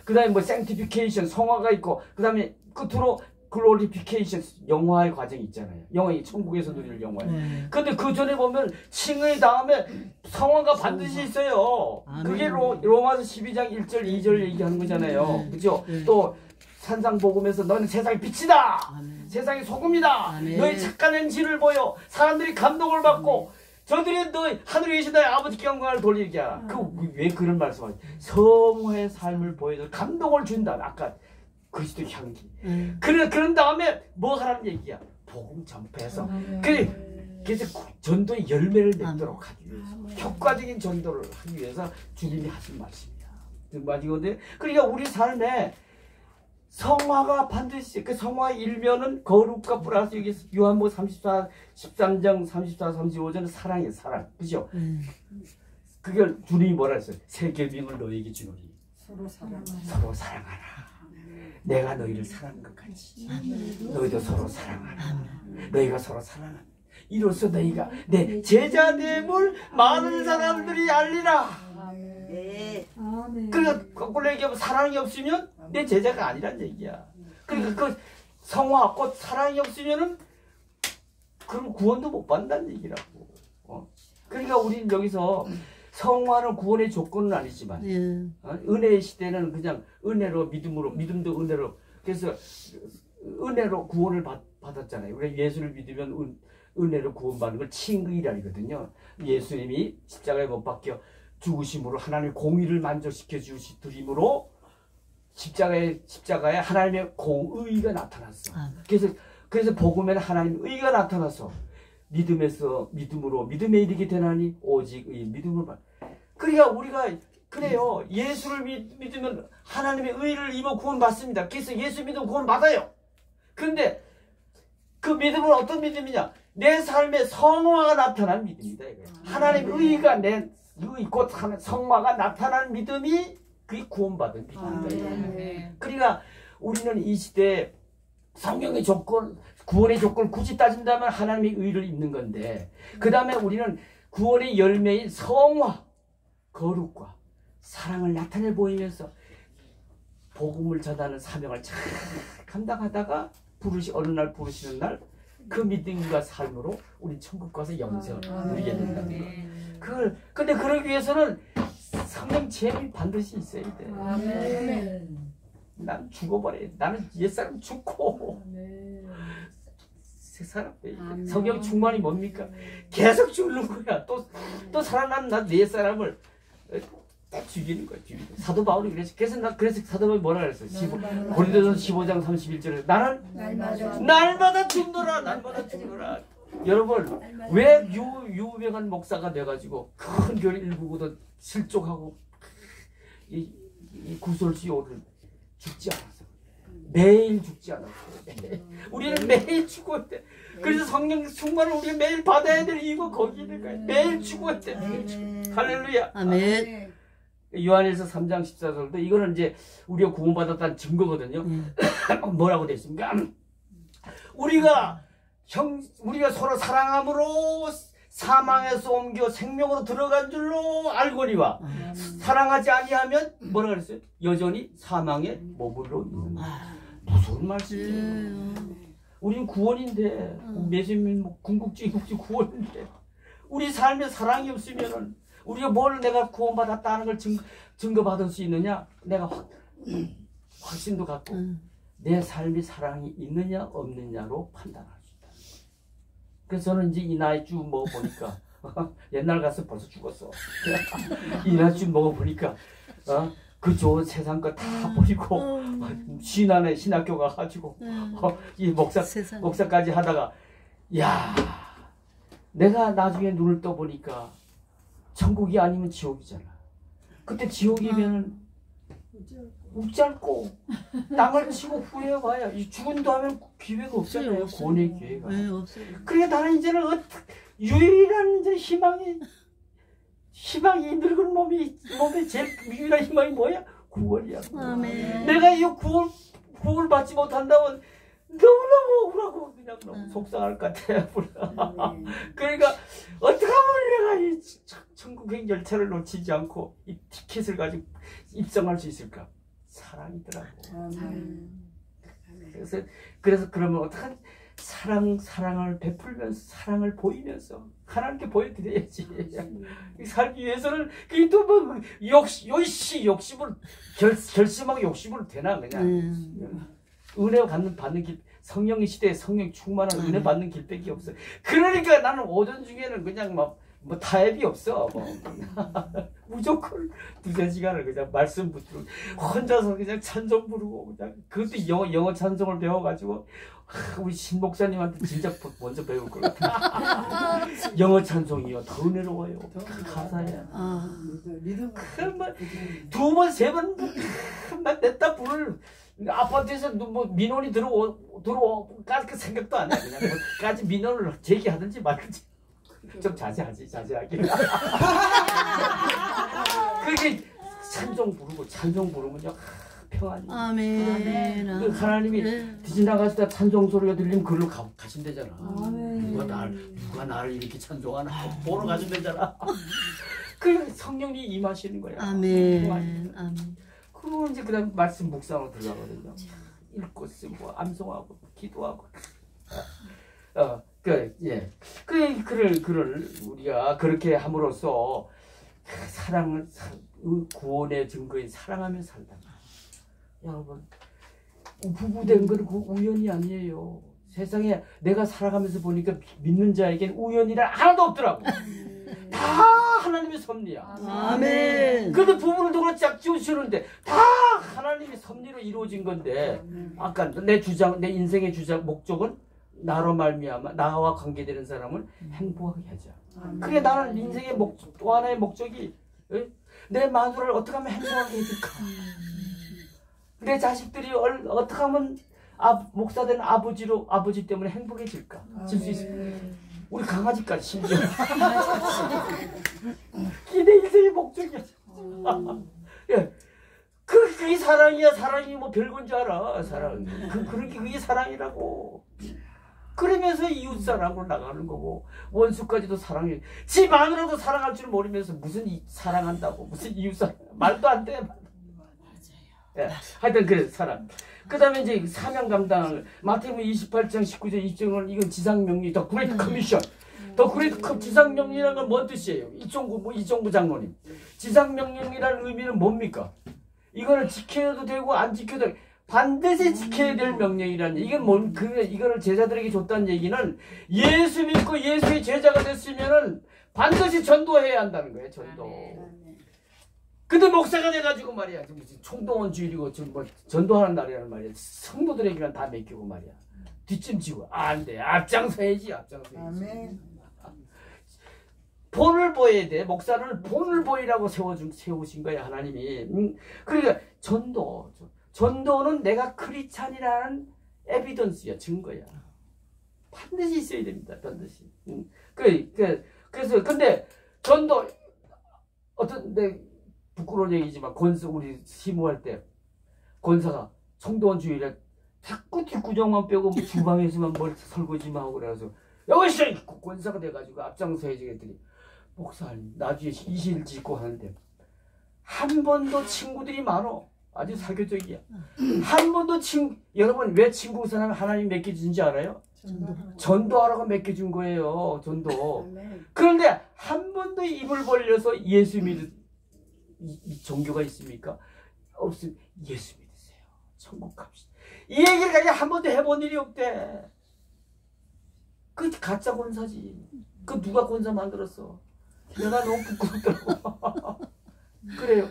S1: 그다음에 뭐 sanctification, 성화가 있고 그다음에 끝으로 glorification, 영화의 과정이 있잖아요. 영화 천국에서 누릴 영화. 근데 그 전에 보면 칭의 다음에 성화가 반드시 있어요. 그게 로마서 12장 1절 2절 얘기하는 거잖아요. 그죠? 또 산상복음에서 너는 세상의 빛이다. 세상의 소금이다. 너희 착한 행실을 보여 사람들이 감동을 받고 저들이 너 하늘에 계신 너의 아버지께 영광을 돌리게 하라. 왜 그런 말씀을 하지? 성화의 삶을 보여줘 감동을 준다. 아까 그리스도 향기. 그런 다음에 뭐 하라는 얘기야? 복음 전파해서. 그래서 전도의 열매를 맺도록 하기 위해서 효과적인 전도를 하기 위해서 주님이 하신 말씀이야. 맞이거든요. 그러니까 우리 삶에 성화가 반드시 그 성화 일면은 거룩과 플러스 여기 요한복음 13장 34, 35절은 사랑이에요. 사랑. 그죠? 그걸 주님이 뭐라 했어요? 새 계명을 너에게 주노니 서로 사랑하라. 내가 너희를 사랑한 것 같이 너희도 서로 사랑하라. 너희가 서로 사랑하라. 이로써 너희가 내 제자됨을 많은 사람들이 알리라. 그러니까 거꾸로 얘기하면 사랑이 없으면 내 제자가 아니란 얘기야. 그러니까 그 성화 곧 사랑이 없으면은 그럼 구원도 못 받는다는 얘기라고. 그러니까 우리는 여기서 성화는 구원의 조건은 아니지만 은혜의 시대는 그냥 은혜로 믿음도 은혜로. 그래서 은혜로 구원을 받았잖아요. 우리 예수를 믿으면 은혜로 구원받는 걸 칭의라거든요. 예수님이 십자가에 못 박혀 죽으심으로 하나님의 공의를 만족시켜 주심으로 십자가에 하나님의 공의가 나타났어. 그래서 복음에는 하나님의 의가 나타나서 믿음으로 믿음에 이르게 되나니 오직 의 믿음으로 받. 그러니까 우리가 그래요. 예수를 믿으면 하나님의 의를 입어 구원 받습니다. 그래서 예수 믿으면 구원 받아요. 그런데 그 믿음은 어떤 믿음이냐? 내 삶에 성화가 나타난 믿음이다. 하나님의 의가 내 의 곧 성화가 나타난 믿음이 그게 구원받은 믿음이다. 그러니까 우리는 이 시대에 성령의 조건, 구원의 조건을 굳이 따진다면 하나님의 의를 입는 건데, 그 다음에 우리는 구원의 열매인 성화, 거룩과 사랑을 나타내 보이면서 복음을 전하는 사명을 잘 감당하다가 어느 날 부르시는 날 그 믿음과 삶으로 우리 천국 가서 영생을 누리게 된다는 거. 근데 그러기 위해서는 성령 체험이 반드시 있어야 돼. 난 죽어버려. 나는 옛사람 죽고 새 사람 돼. 성령 충만이 뭡니까? 계속 죽는 거야. 또 살아난 나 옛사람을 딱 죽이는 거야. 사도 바울이 그래서 사도 바울이 뭐라 그랬어? 고린도전서 15장 31절에 나는 날마다 죽노라. 여러분 왜 유명한 목사가 돼가지고 큰 교회 일구고도 실족하고 이 구설수요를 죽지 않았어. 매일 죽지 않았어요. 우리는 매일 죽어야 돼. 그래서 성령 충만을 우리가 매일 받아야 될 이유가 거기 있는 거야. 매일 죽어야 돼. 매일 죽어. 할렐루야.
S3: 아멘.
S1: 요한일서 3장 14절도 이거는 이제 우리가 구원받았다는 증거거든요. 뭐라고 되어 있습니까? 우리가 서로 사랑함으로 사망에서 옮겨 생명으로 들어간 줄로 알거니와 사랑하지 아니하면 뭐라 그랬어요? 여전히 사망에 머물러 있는 거예요. 무슨 말씀이에요? 우리는 구원인데 매주민 궁극주 이국주 구원인데 우리 삶에 사랑이 없으면은 우리가 뭘 내가 구원받았다는 걸 증거받을 수 있느냐? 내가 확신도 갖고 내 삶이 사랑이 있느냐 없느냐로 판단할 수 있다. 그래서 저는 이제 이 나이 쭉 먹어보니까 옛날 가서 벌써 죽었어. 이 나이 쭉 먹어보니까 그 좋은 세상 거 다 버리고 신안에 신학교 가가지고 이 목사까지 하다가 야 내가 나중에 눈을 떠보니까 천국이 아니면 지옥이잖아. 그때 지옥이면은 웃잘고 땅을 치고 후회해봐야 이 죽은 다음에 기회가 없잖아요. 구원의 기회가. 그래 나는 이제는 유일한 이제 희망이 늙은 몸에 제일 유일한 희망이 뭐야? 구원이야.
S3: 아멘.
S1: 내가 이 구원을 받지 못한다면 너무너무 억울하고 그냥 너무 속상할 것 같아. 그러니까 어떻게 하면 내가 이 천국의 열차를 놓치지 않고 이 티켓을 가지고 입성할 수 있을까? 사랑이더라고. 그래서 그러면 어떡하지? 사랑을 베풀면서 사랑을 보이면서 하나님께 보여드려야지. 살기 위해서는 그게 또 뭐 욕심을 결심하고 욕심으로 되나 그냥. 은혜 받는 길, 성령의 시대에 성령 충만한 은혜 받는 길밖에 없어. 그러니까 나는 오전 중에는 그냥 뭐 타협이 없어. 무조건 2-3시간을 그냥 말씀 붙들고 혼자서 그냥 찬송 부르고 그냥 그것도 영어 찬송을 배워가지고 우리 신 목사님한테 진짜 먼저 배울 것 같아. 영어 찬송이요 더 은혜로워요. 가사야. 두 번, 세 번 냈다 불을 아파트에서 뭐 민원이 들어오까지 생각도 안 해. 그냥 뭐까지 민원을 제기하든지 말든지 좀 자제하게. 그게 찬송 부르면요 평안이. 아멘. 하나님이 지나가실 때 찬송 소리가 들리면 그걸로 가시면 되잖아. 누가 나를 이렇게 찬송하나 보러 가시면 되잖아. 그 성령이 임하시는 거야. 아멘. 그리고 이제 그다음 말씀 묵상으로 들어가거든요. 읽고 쓰고 암송하고 기도하고. 글을 우리가 그렇게 함으로써 구원의 증거인 사랑하며 살다. 여러분 부부된 건 그 우연이 아니에요. 세상에 내가 살아가면서 보니까 믿는 자에겐 우연이란 하나도 없더라고. 다 하나님의 섭리야. 아멘. 그런데 부부를 누가 짝 지어주는데 다 하나님의 섭리로 이루어진 건데 아까 내 인생의 목적은 나로 말미암아 나와 관계되는 사람을 행복하게 하자. 그게 나는 인생의 또 하나의 목적이 내 마누라를 어떻게 하면 행복하게 해줄까? 내 자식들이 어떻게 하면 목사된 아버지 때문에 행복해질까? 질 수 있을까? 우리 강아지까지 심지어 내 인생의 목적이야. 그게 사랑이야. 사랑이 뭐 별건 줄 알아. 사랑. 그게 사랑이라고. 그러면서 이웃사랑으로 나가는 거고 원수까지도 사랑해. 지 마누라도 사랑할 줄 모르면서 무슨 사랑한다고 무슨 이웃사랑 말도 안 돼. 예, 하여튼 그래서 사랑. 그 다음에 이제 사명 감당을 마태복음 28장 19절 20절은 이건 지상명령 더 그레이트 커미션. 더 그레이트 지상명령이라는 건 뭔 뜻이에요? 이종구 장로님. 지상명령이라는 의미는 뭡니까? 이거는 지켜도 되고 안 지켜도 되고 반드시 지켜야 될 명령이라는 이건 이거를 제자들에게 줬다는 얘기는 예수 믿고 예수의 제자가 됐으면은 반드시 전도해야 한다는 거예요. 전도. 근데 목사가 돼가지고 말이야 무슨 총동원주의고 뭐 전도하는 날이라는 말이야. 성도들에게는 다 맡기고 말이야. 뒷짐지고 안 돼. 앞장서야지. 아멘. 본을 보여야 돼. 목사를 본을 보이라고 세우신 거야 하나님이. 그러니까 전도. 전도는 내가 크리스찬이라는 에비던스야, 증거야. 반드시 있어야 됩니다. 반드시. 그래서 근데 전도 어떤 내 부끄러운 얘기지만 권사 우리 시무할 때 권사가 성도원 주일에 자꾸 뒷구정만 빼고 뭐 주방에서만 뭘 설거지만 하고 그래서 여기서 권사가 돼가지고 앞장서 해주겠더니 목사님 나중에 이실 짓고 하는데 한 번도 친구들이 많어. 아주 사교적이야. 한 번도 여러분 왜 친구 사람 하나님 맡겨준지 알아요? 전도하라고 맡겨준 거예요. 전도. 그런데 한 번도 입을 벌려서 예수 믿는 이 종교가 있습니까? 없으면 예수 믿으세요. 천국 갑시다. 이 얘기를 가지고 한 번도 해본 일이 없대. 그 가짜 권사지. 그 누가 권사 만들었어? 내가 너무 부끄럽더라고. 그래요.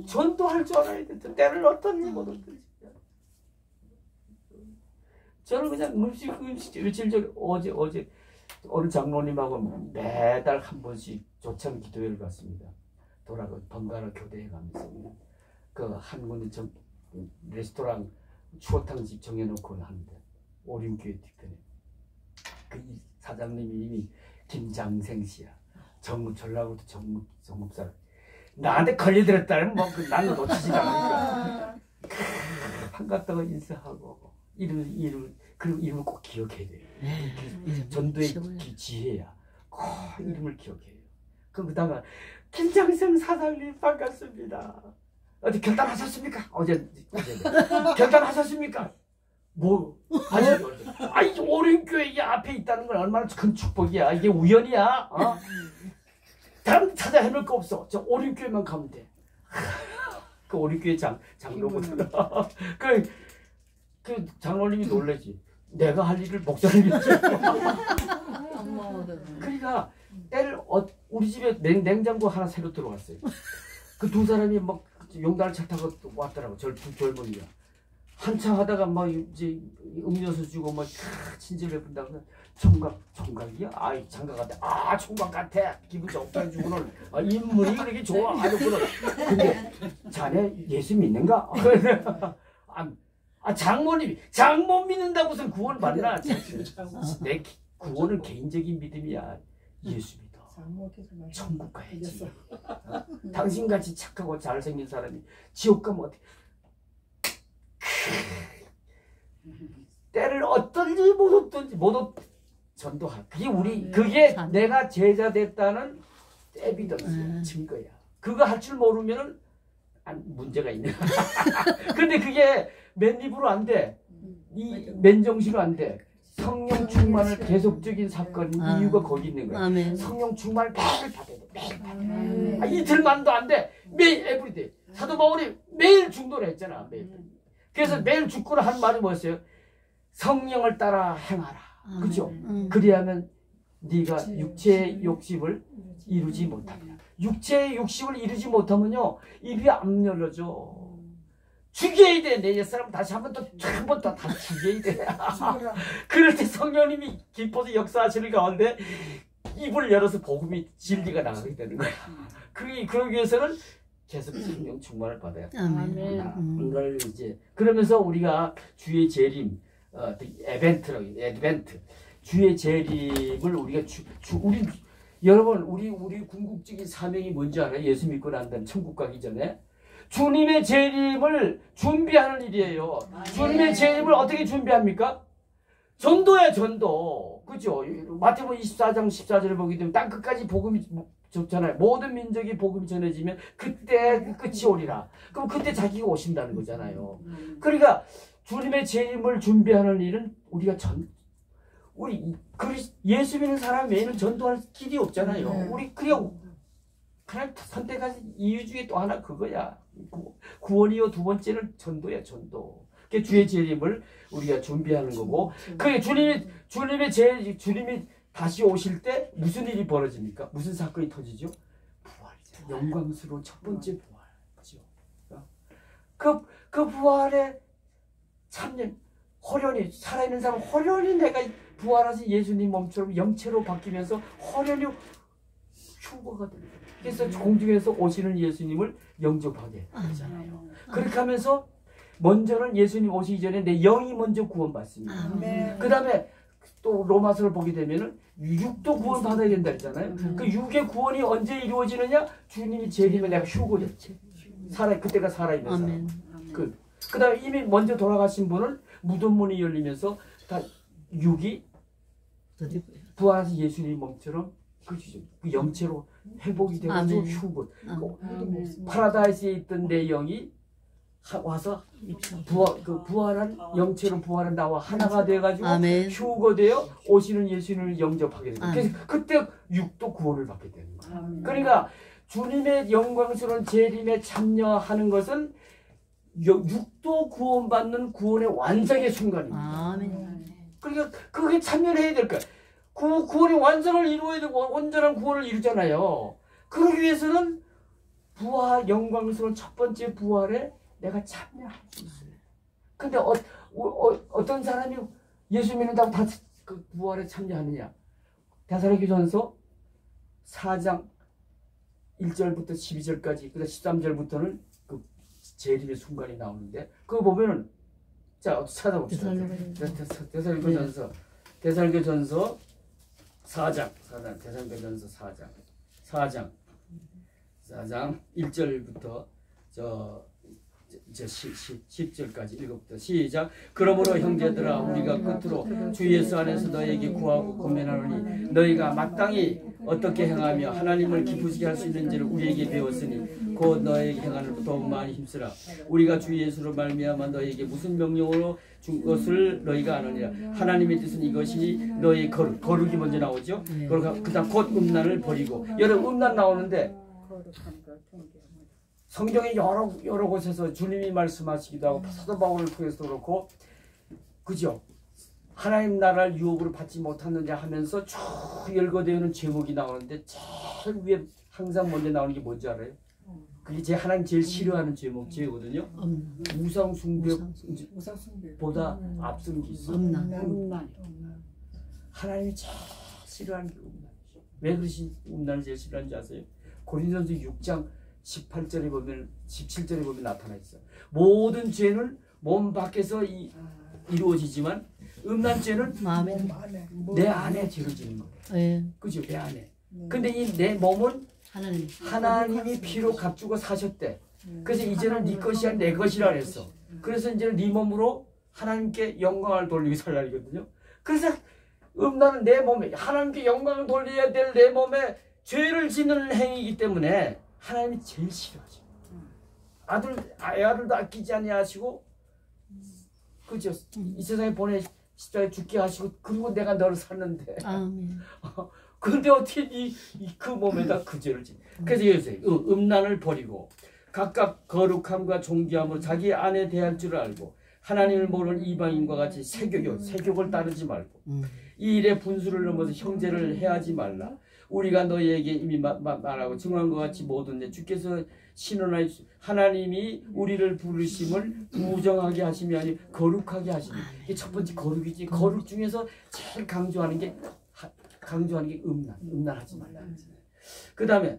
S1: 전도할 줄 알아야 돼. 때를 어떤지 못 어떤지. 저는 그냥 며칠 전에 어제 어느 장로님하고 매달 한 번씩 조참 기도회를 갔습니다. 번갈아 교대에 가면서 그 한 군데 레스토랑 추어탕집 정해놓고 하는데 오림교회 뒤편에 그 사장님 이름이 김장생 씨야. 전라도도 전국 사람. 나한테 걸려들었다면 뭐 나는 놓치지 않으니까 반갑다고 인사하고 그리고 이름을 꼭 기억해야 돼요. 전도의 지혜야. 꼭 이름을 기억해요. 그 다음에 김장생 사장님 반갑습니다. 어디 결단하셨습니까? 어제 결단하셨습니까? 뭐 아직 아니 오륜교회 이 앞에 있다는 건 얼마나 큰 축복이야. 이게 우연이야. 어? 다른 찾아 헤맬 거 없어. 저 오륜교회만 가면 돼. 그 오륜교회 장로거든. 그 장로님이 놀라지. 내가 할 일을 목사님이 했지. 그러니까 때를 우리 집에 냉장고 하나 새로 들어왔어요. 그 두 사람이 막 용달을 차 타고 왔더라고. 젊은이가. 한참 하다가 막 이제 음료수 주고 막 친절해 본다고 총각이야? 아이 장가 같아. 총각 같아. 기분 좋게 해주고는 인물이 그렇게 좋아. 아주 그런. 근데 자네 예수 믿는가? 장모 믿는다고 무슨 구원 받나? 내 구원은 개인적인 믿음이야. 예수 믿어. 천국 가야지. 당신같이 착하고 잘생긴 사람이 지옥 가면 어떻게? 때를 어떤지 못 전도할. 그게 내가 제자 됐다는 에비던스 증거야. 그거 할 줄 모르면은 문제가 있네. 근데 그게 맨입으로 안 돼. 이 맨정신으로 안 돼. 성령 충만을 계속적인 사건 이유가 거기 있는 거야. 아멘. 성령 충만을 매일 받아야 돼. 매일. 이틀만도 안 돼. 매일 에브리데이. 사도 바울이 매일 중도를 했잖아. 매일. 그래서 매일 죽고는 한 말이 뭐였어요? 성령을 따라 행하라. 그죠? 그리하면 네가 육체의 욕심을 이루지 못하리라. 육체의 욕심을 이루지 못하면요 입이 안 열려져. 죽여야 돼. 내 옛사람 다시 한 번 더 다시 죽여야 돼. 그럴 때 성령님이 기뻐서 역사하시는 가운데 입을 열어서 복음이 진리가 나가게 되는 거야. 그러기 위해서는 계속 성령 충만을 받아야 돼. 오늘 이제 그러면서 우리가 주의 재림, 에벤트, 주의 재림을 우리가 여러분 우리 궁극적인 사명이 뭔지 알아요? 예수 믿고 난 다음에 천국 가기 전에 주님의 재림을 준비하는 일이에요. 주님의 재림을 어떻게 준비합니까? 전도야 전도. 그죠? 마태복음 24장 14절을 보게 되면 땅 끝까지 복음이 좋잖아요. 모든 민족이 복음이 전해지면 그때 끝이 오리라. 그럼 그때 자기가 오신다는 거잖아요. 그러니까 주님의 재림을 준비하는 일은 우리가 예수 믿는 사람 외에는 전도할 길이 없잖아요. 우리 그냥 선택한 이유 중에 또 하나 그거야. 구원이요 두 번째는 전도야 전도. 그게 주의 재림을 우리가 준비하는 거고. 그게 주님이 다시 오실 때 무슨 일이 벌어집니까? 무슨 사건이 터지죠? 부활이죠. 영광스러운 첫 번째 부활. 그죠? 그 부활에 참된 호련히 살아있는 사람 호련히 내가 부활하신 예수님 몸처럼 영체로 바뀌면서 호련히 휴거가 됩니다. 그래서 공중에서 오시는 예수님을 영접하게 되잖아요. 그렇게 하면서 먼저는 예수님 오시기 전에 내 영이 먼저 구원받습니다.
S2: 아멘.
S1: 그 다음에 또 로마서를 보게 되면은 육도 구원 받아야 된다 했잖아요. 그 육의 구원이 언제 이루어지느냐? 주님이 재림에 내가 휴거됐지. 그때가 살아있는 사람. 그 다음에 이미 먼저 돌아가신 분은 무덤 문이 열리면서 다 육이 부활해서 예수님 몸처럼 그 영체로 회복이 되고 휴거. 파라다이스에 있던 내 영이 와서 부활한 영체로 부활한 나와 하나가 돼가지고 휴거되어 오시는 예수님을 영접하게 됩니다. 그래서 그때 육도 구원을 받게 되는 거예요. 그러니까 주님의 영광스러운 재림에 참여하는 것은 육도 구원받는 구원의 완성의 순간입니다. 그러니까 그게 참여를 해야 될 거예요. 구원의 완성을 이루어야 되고 온전한 구원을 이루잖아요. 그러기 위해서는 부활, 영광스러운 첫 번째 부활에 내가 참여할 수 있어요. 근데 어떤 사람이 예수 믿는다고 다 그 부활에 참여하느냐? 데살로니가전서 4장 1절부터 12절까지, 그다음 13절부터는 그 재림의 순간이 나오는데 그거 보면은 자 찾아봅시다. 데살로니가전서 4장 데살로니가전서 4장 1절부터 10절까지 읽어부터 시작. 그러므로 형제들아 우리가 끝으로 주 예수 안에서 너에게 구하고 권면하노니 너희가 마땅히 어떻게 행하며 하나님을 기쁘시게 할 수 있는지를 우리에게 배웠으니 곧 너에게 행하는 더욱 많이 힘쓰라. 우리가 주 예수로 말미암아 너에게 무슨 명령으로 준 것을 너희가 아느니라. 하나님의 뜻은 이것이 너희 거룩이 먼저 나오죠. 그다음 곧 음란을 버리고. 여러분 음란 나오는데 성경에 여러 곳에서 주님이 말씀하시기도 하고 사도 바울을 통해서도 그렇고 그죠? 하나님 나라를 유혹으로 받지 못하느냐 하면서 쭉 열거되는 제목이 나오는데 제일 위에 항상 먼저 나오는 게 뭔지 알아요? 그게 하나님 제일 싫어하는 제목이거든요. 우상 숭배보다 앞선 게 있어요. 하나님이 제일 싫어하는 게 음란이죠. 왜 그러신 음란을 제일 싫어하는지 아세요? 고린도전서 6장 18절에 보면 17절에 보면 나타나 있어. 모든 죄는 몸 밖에서 이루어지지만 음란죄는 내 안에 죄를 지는 거예요. 그죠? 내 안에. 근데 이 내 몸은 하나님이 피로 값주고 사셨대. 그래서 이제는 네 것이 아니라 내 것이라 했어. 그래서 이제는 네 몸으로 하나님께 영광을 돌리고 살라거든요. 그래서 음란은 내 몸에 하나님께 영광을 돌려야 될 내 몸에 죄를 짓는 행위이기 때문에 하나님이 제일 싫어하죠. 아들도 아끼지 아니하시고 그죠? 이 세상에 보내 십자가에 죽게 하시고 그리고 내가 너를 샀는데 근데 어떻게 그 몸에다 그 죄를 짓냐. 그래서 여기서 음란을 버리고 각각 거룩함과 존귀함으로 자기 안에 대할 줄 알고 하나님을 모르는 이방인과 같이 세격을 따르지 말고 이 일에 분수를 넘어서 형제를 해하지 말라. 우리가 너희에게 이미 말하고 증언한 것 같이 모든 주께서 신원하여 하나님이 우리를 부르심을 부정하게 하심이 아니 거룩하게 하시니. 이게 첫 번째 거룩이지. 거룩 중에서 제일 강조하는 게 음란하지 말라. 그 다음에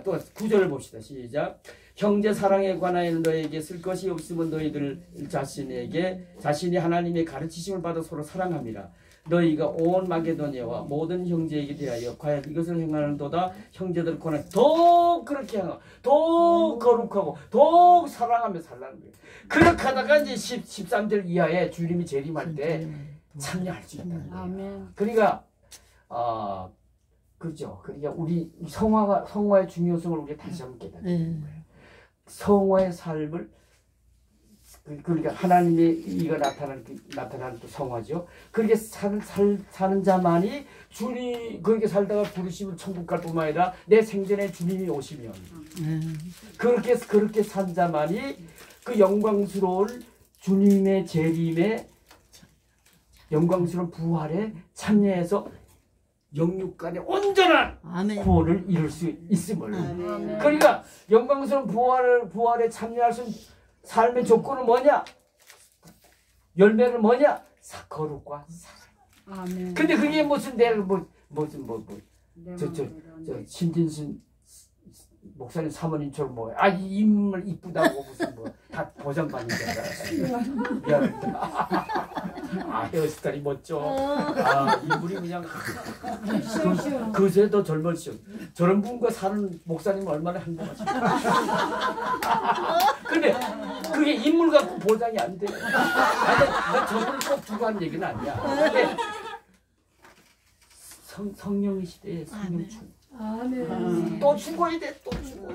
S1: 또 9절을 봅시다. 시작. 형제 사랑에 관하여는 너에게 쓸 것이 없으면 너희들 자신이 하나님의 가르치심을 받아 서로 사랑함이라. 너희가 온 마게도냐와 모든 형제에게 대하여 과연 이것을 행하는도다. 형제들 권하여 더욱 그렇게 하고 더욱 거룩하고 더욱 사랑하며 살라는 거예요. 그렇게 하다가 이제 13절 이하에 주님이 재림할 때 참여할 수 있다는 거예요. 그러니까 그렇죠. 그러니까 우리 성화의 중요성을 우리가 다시 한번 깨닫는 거예요. 성화의 삶을 그러니까 하나님의 이가 나타나는 또 성화죠. 그렇게 사는 자만이 그렇게 살다가 부르시면 천국 갈 뿐만 아니라 내 생전에 주님이 오시면 그렇게 산 자만이 그 영광스러운 주님의 재림에 영광스러운 부활에 참여해서 영육간의 온전한 구원을 이룰 수 있음을. 그러니까 영광스러운 부활에 참여할 수 있는 삶의 조건은 뭐냐? 열매는 뭐냐? 거룩과 사랑. 근데 그게 무슨 내가 신진순 목사님 사모님처럼 뭐, 아, 이 인물 이쁘다고 무슨 뭐, 다 보장받는 줄 알았어요. 미안합니다. 아, 헤어스타일이 멋져. 아, 인물이 그냥, 그새 더 젊으시오. 저런 분과 사는 목사님은 얼마나 행복하시오. 근데, 그게 인물 갖고 보장이 안 돼. 나 저분을 꼭 두고 한 얘기는 아니야. 근데, 성령 시대에 성령 충.
S3: 아멘.
S1: 또 죽어야 돼, 또 죽어.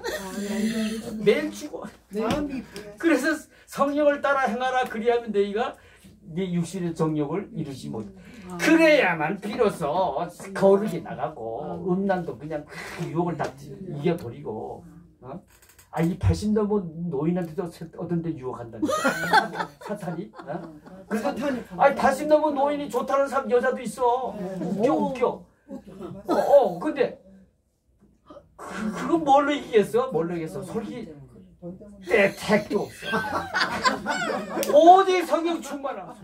S1: 매일 죽어.
S2: 마음이 이쁘네.
S1: 그래서 성령을 따라 행하라. 그리하면 너희가 네 육신의 정욕을 이루지 못. 그래야만 비로소 거룩이 나가고 음란도 그냥 유혹을 다 이겨버리고. 어? 아, 이 80 넘은 노인한테도 어떤 데 유혹한다니까. 사탄이. 어? 그래서 아니 80 넘은 노인이 좋다는 사람 여자도 있어. 웃겨. 근데 그거 뭘로 이기겠어? 뭘로 이겼어? 솔직히 택도 없어. 오직 성령 충만함.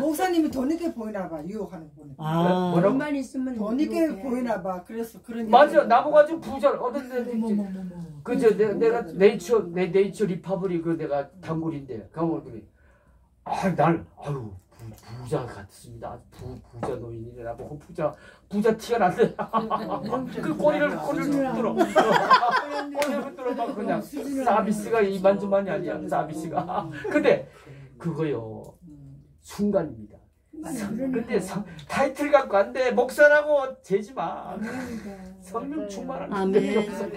S2: 목사님이 돈 있게 보이나 봐. 유혹하는 거 보니까.
S1: 뭐라고?
S3: 돈만 있으면
S2: 돈 있게 보이나 봐. 그래서 그런
S1: 맞아.
S2: 얘기.
S1: 나보고 아주 부자. 어떤 데 그저 내가 네이처 리퍼블릭 그 내가 단골인데 가면 그래. 아유 부자 같습니다. 부자 노인이네. 나보고 부자 티가 난대. 그 꼬리를 흔들어. 꼬리를 흔들어 막 그냥 서비스가 이만저만이 아니야. 서비스가. 근데 그거요 순간입니다. 근데 타이틀 갖고 안 돼. 목사라고 재지 마. 성령 충만한 게 없어.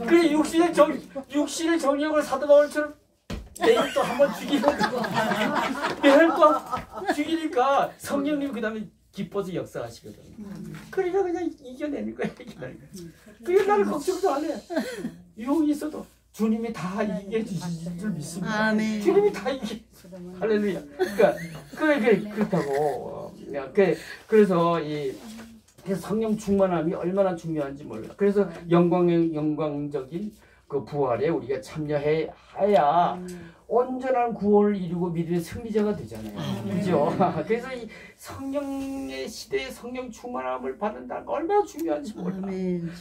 S1: 그래 육신의 정력을 사도 바울처럼 내일 또 한번 죽이고 내일 또 죽이니까 성령님 그 다음에 기뻐서 역사하시거든. 그러니까 그냥 이겨내는 거야. 그게 나를 걱정도 안 해. 유혹이 있어도 주님이 다 이기게 주실 줄 믿습니다.
S3: 아멘.
S1: 주님이 다 이기. 할렐루야. 그러니까 그렇다고. 그래서 이 성령 충만함이 얼마나 중요한지 몰라. 그래서 영광적인 그 부활에 우리가 참여해야 온전한 구원을 이루고 믿음의 승리자가 되잖아요. 그죠? 그래서 이 성령의 시대에 성령 충만함을 받는다는 거 얼마나 중요한지 몰라.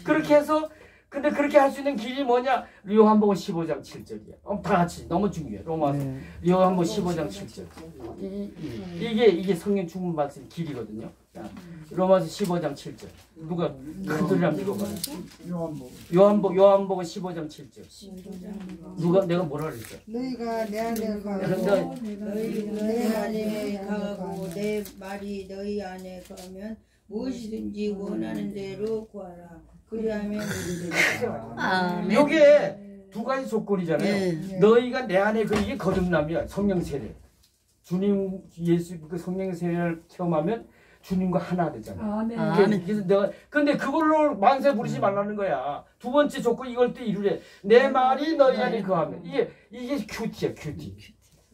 S1: 그렇게 해서 근데 그렇게 할 수 있는 길이 뭐냐? 요한복음 15장 7절이야. 다 같이 너무 중요해. 로마서 요한복음 15장 7절. 이게 성령 충만 받는 길이거든요. 자, 로마서 15장 7절. 누가 큰 소리를 한번 읽어봐. 요한복음 15장 7절. 누가 내가 뭐라 그랬어?
S2: 너희가 내 안에 가고
S3: 너희 안에 가고 내 말이 너희 안에 가면 무엇이든지 원하는 대로 구하라. 그리하면
S1: 요게 두 가지 조건이잖아요. 너희가 내 안에 이게 거듭남이야. 성령 세례. 주님 예수 그 성령 세례를 체험하면 주님과 하나 되잖아. 그래서 근데 그걸로 만세 부르지 말라는 거야. 두 번째 조건 이걸 또 이루래. 내 말이 너희 안에 거하면 이게 큐티야, 큐티.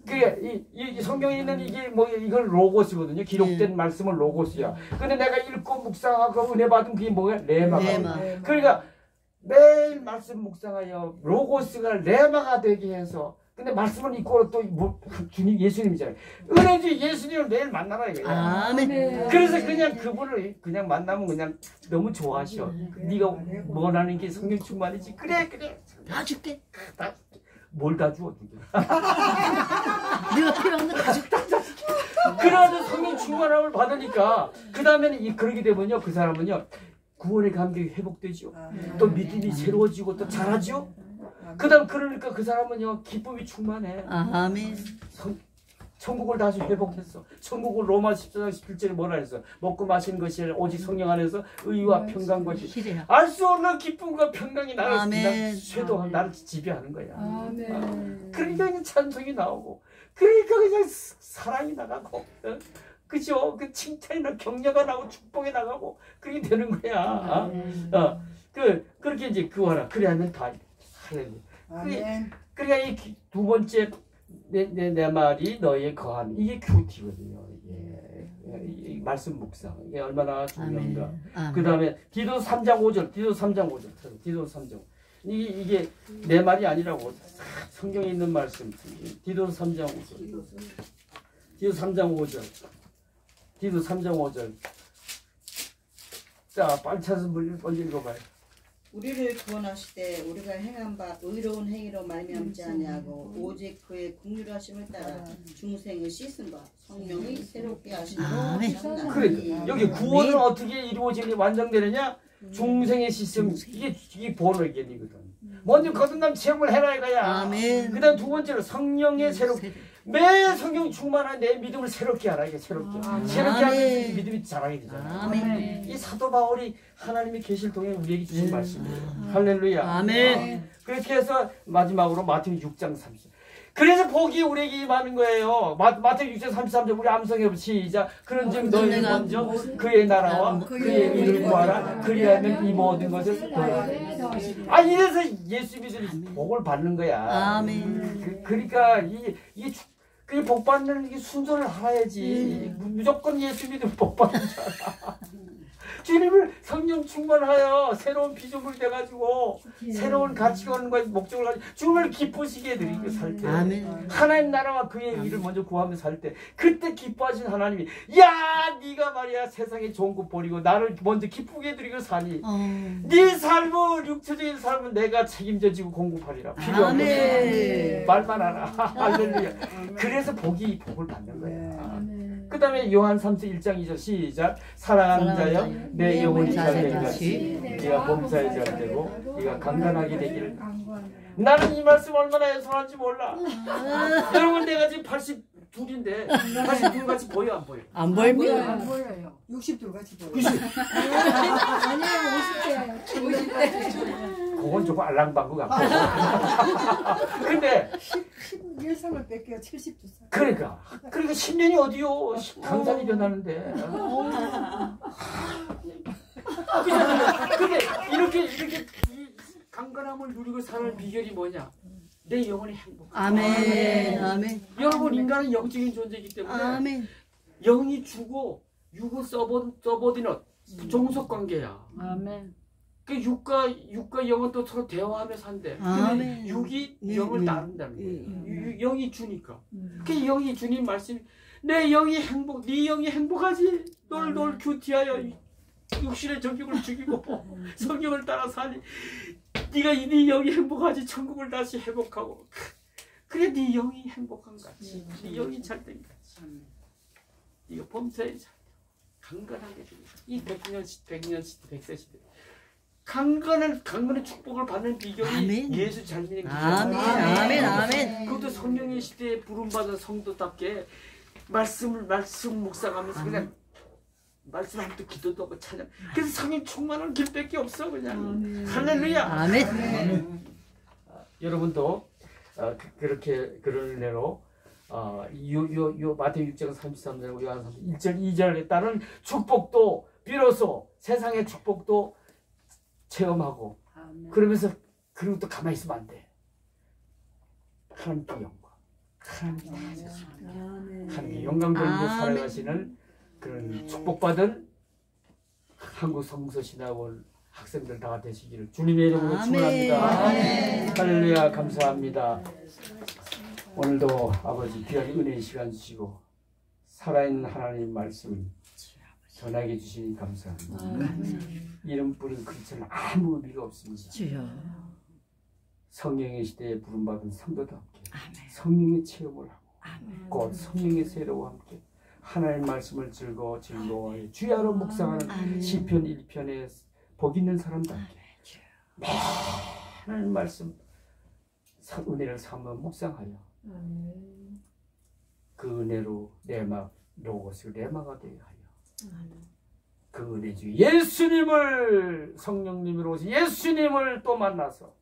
S1: 그게 이 성경에 있는 이게 뭐 이걸 로고스거든요. 기록된 말씀은 로고스야. 근데 내가 읽고 묵상하고 은혜 받은 그게 뭐야? 레마가. 그러니까 매일 말씀 묵상하여 로고스가 레마가 되게 해서. 근데 말씀을 읽고 또 주님 예수님이잖아요. 은혜주 예수님을 매일 만나라 이거야.
S3: 아멘.
S1: 그래서 그냥 그분을 그냥 만나면 그냥 너무 좋아하셔. 네가 원하는 게 성령 충만이지. 그래.
S3: 다 줄게.
S1: 뭘 다 주어?
S3: 네가 필요한 거 다 줄게.
S1: 그래도 성령 충만함을 받으니까 그 다음에는 그러게 되면요 그 사람은요 구원의 감격이 회복되죠. 또 믿음이 새로워지고 또 잘하죠. 그다음 그러니까 그 사람은요 기쁨이 충만해.
S3: 아멘.
S1: 천국을 다시 회복했어. 천국을 로마 14장 17절에 뭐라 했어? 먹고 마시는 것이 오직 성령 안에서 의와 평강과 알 수 없는 기쁨과 평강이 나를 쇄도하고 나를 지배하는 거야. 그러니까 그냥 찬송이 나오고 그러니까 그냥 사랑이 나가고 그죠? 그 칭찬이 나고 격려가 나고 축복이 나가고 그게 되는 거야. 그렇게 이제 그거라. 그래야면 다 하려니. 그러니까 이 두 번째 내 말이 너의 거함 이게 큐티거든요. 이 말씀 묵상 이게 얼마나 중요한가. 그 다음에 디도서 3장 5절 디도서 3장 이게 내 말이 아니라고 성경에 있는 말씀 디도서 3장 5절 디도서 3장 5절 자 빨리 찾아서 먼저 읽어봐요.
S5: 우리를 구원하시되 우리가 행한 바 의로운 행위로 말미암지 아니하고 오직 그의 긍휼하심을 따라 중생을 씻은 바 성령이 새롭게 하심으로
S3: 아멘.
S1: 그래 여기 구원은 어떻게 이루어지니 완성되느냐? 중생의 시스템 이게 본어이거든. 먼저 거듭남 체험을 해라 이거야.
S3: 아멘.
S1: 그다음 두 번째로 성령의 새롭게 매 성령 충만한 내 믿음을 새롭게 하라 이게 새롭게. 새롭게 하면 믿음이 자라게 되잖아.
S3: 아멘.
S1: 이 사도 바울이 하나님이 계실 동에 우리에게 주신 말씀이에요. 할렐루야.
S3: 아멘.
S1: 그렇게 해서 마지막으로 마태복음 6장 30. 그래서 복이 우리에게 임하는 거예요. 마태복음 6장 33절 우리 암송해 시작. 그런즉 너희 먼저 그의 나라와 그의 일을 구하라. 그리하면 이 모든 것을 더하리라. 이래서 예수 믿으면 복을 받는 거야.
S3: 아멘.
S1: 그러니까 이 복 받는 게 순서를 알아야지. 무조건 예수 믿으면 복 받는 줄 알아. 주님을 성령 충만하여 새로운 피조물 돼가지고 새로운 가치관과 목적을 가지고 주님을 기쁘시게 해드리고 살 때 하나님 나라와 그의 일을 먼저 구하며 살 때 그때 기뻐하신 하나님이 야 네가 말이야 세상에 좋은 것 버리고 나를 먼저 기쁘게 해드리고 사니 네 삶은 육체적인 삶은 내가 책임져지고 공급하리라. 필요한 거 말만 하라. 할렐루야. 그래서 복을 받는 거야. 그 다음에 요한 3서 1장 2절 시작. 사랑하는 자여 내 영혼이 잘되기같이 네가 범사에 잘되고 네가 강건하게 되기를. 나는 이 말씀 얼마나 애소한지 몰라. 여러분 내가 지금 82인데 82 같이 보여 안 보여?
S3: 안 보입니다.
S2: 안 보여요. 60도 같이 보여요.
S1: 90.
S2: 아니요 50대예요.
S1: 그건 조금 알랑방구 같고. 근데
S2: 11살을 뺄게요. 70도.
S1: 그러니까 10년이 어디요? 강산이 변하는데. 근데 이렇게 강건함을 누리고 사는 비결이 뭐냐? 내 영혼이 행복.
S3: 아멘. 아멘.
S1: 여러분 인간은 영적인 존재이기 때문에
S3: 아멘.
S1: 영이 주고 육은 서버디넛 종속관계야.
S4: 아멘.
S1: 그 육과 영은 또 서로 대화하며 산대. 근데 육이 영을 따른다는 거예요. 영이 주니까. 그 영이 주님 말씀. 내 영이 네 영이 행복하지. 널 큐티하여 육신의 정욕을 죽이고 성경을 따라 사니. 네 영이 행복하지. 천국을 다시 회복하고. 그래 네 영이 행복한 같이. 네 영이 잘된 같이. 네가 범사에 잘 강건하게 되고. 이 100세 시대. 강건한 축복을 받는 비결이
S3: 아멘.
S1: 예수 잘 믿는
S3: 아멘.
S1: 거죠.
S3: 아멘. 아멘.
S1: 그것도 성령의 시대에 부름받은 성도답게 말씀 묵상하면서 그냥 말씀하면서 기도도 하고 찬양. 그래서 성령 충만한 길밖에 없어 그냥. 할렐루야.
S3: 아멘.
S1: 여러분도 그렇게 그런 은혜로 요 마태복음 6장 33절 요한 1절 2절에 따른 축복도 비로소 세상의 축복도 체험하고 그러면서 그리고 또 가만히 있으면 안 돼. 하나님께 영광. 하나님께 영광 돌리고 살아가시는 그런 축복받은 한국 성서신학원 학생들 다 되시기를 주님의 이름으로 축원합니다. 할렐루야. 감사합니다. 오늘도 아버지 귀한 은혜의 시간 주시고 살아있는 하나님 말씀 전하게 주시니 감사합니다. 이름 부른 크리스천은 아무 의미가 없습니다.
S3: 주여.
S1: 성령의 시대에 부름받은 성도답게 성령의 체험을 하고 곧 성령의 세례와 함께 하나님의 말씀을 즐거워하여 주야로 묵상하는 시편 1편에 복 있는 사람답게 하나님 말씀 은혜를 삼아 묵상하여 그 은혜로 로고스 레마가 되게 하여 그 은혜 주 예수님을 성령님으로 오신 예수님을 또 만나서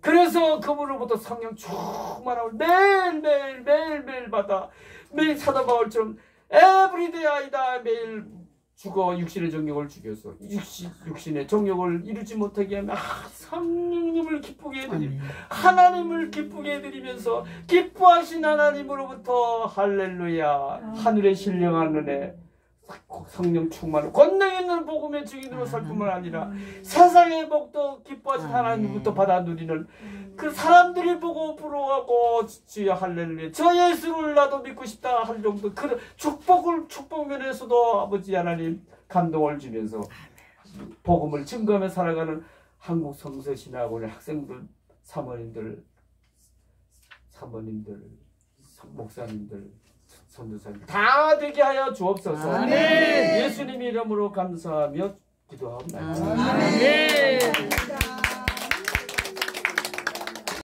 S1: 그래서 그분으로부터 성령 충만함을 매일 받아 매일 사도 바울처럼 에브리데이 아이다 매일 죽어 육신의 정욕을 죽여서 육신의 정욕을 이루지 못하게 하면 성령님을 기쁘게 해드리며 하나님을 기쁘게 해드리면서 기뻐하신 하나님으로부터 할렐루야 하늘의 신령한 은혜 성령 충만을 권능 있는 복음의 증인으로 살 뿐만 아니라 세상의 복도 기뻐하신 하나님부터 받아 누리는 그 사람들이 보고 부러워하고 주여 할렐루야 저 예수를 나도 믿고 싶다 할 정도 그 축복 면에서도 아버지 하나님 감동을 주면서 복음을 증거하며 살아가는 한국 성서신학원의 학생들, 사모님들, 목사님들, 선교사님 다 되게 하여 주옵소서.
S3: 아멘.
S1: 예수님 이름으로 감사하며 기도하옵나이다.
S3: 아멘.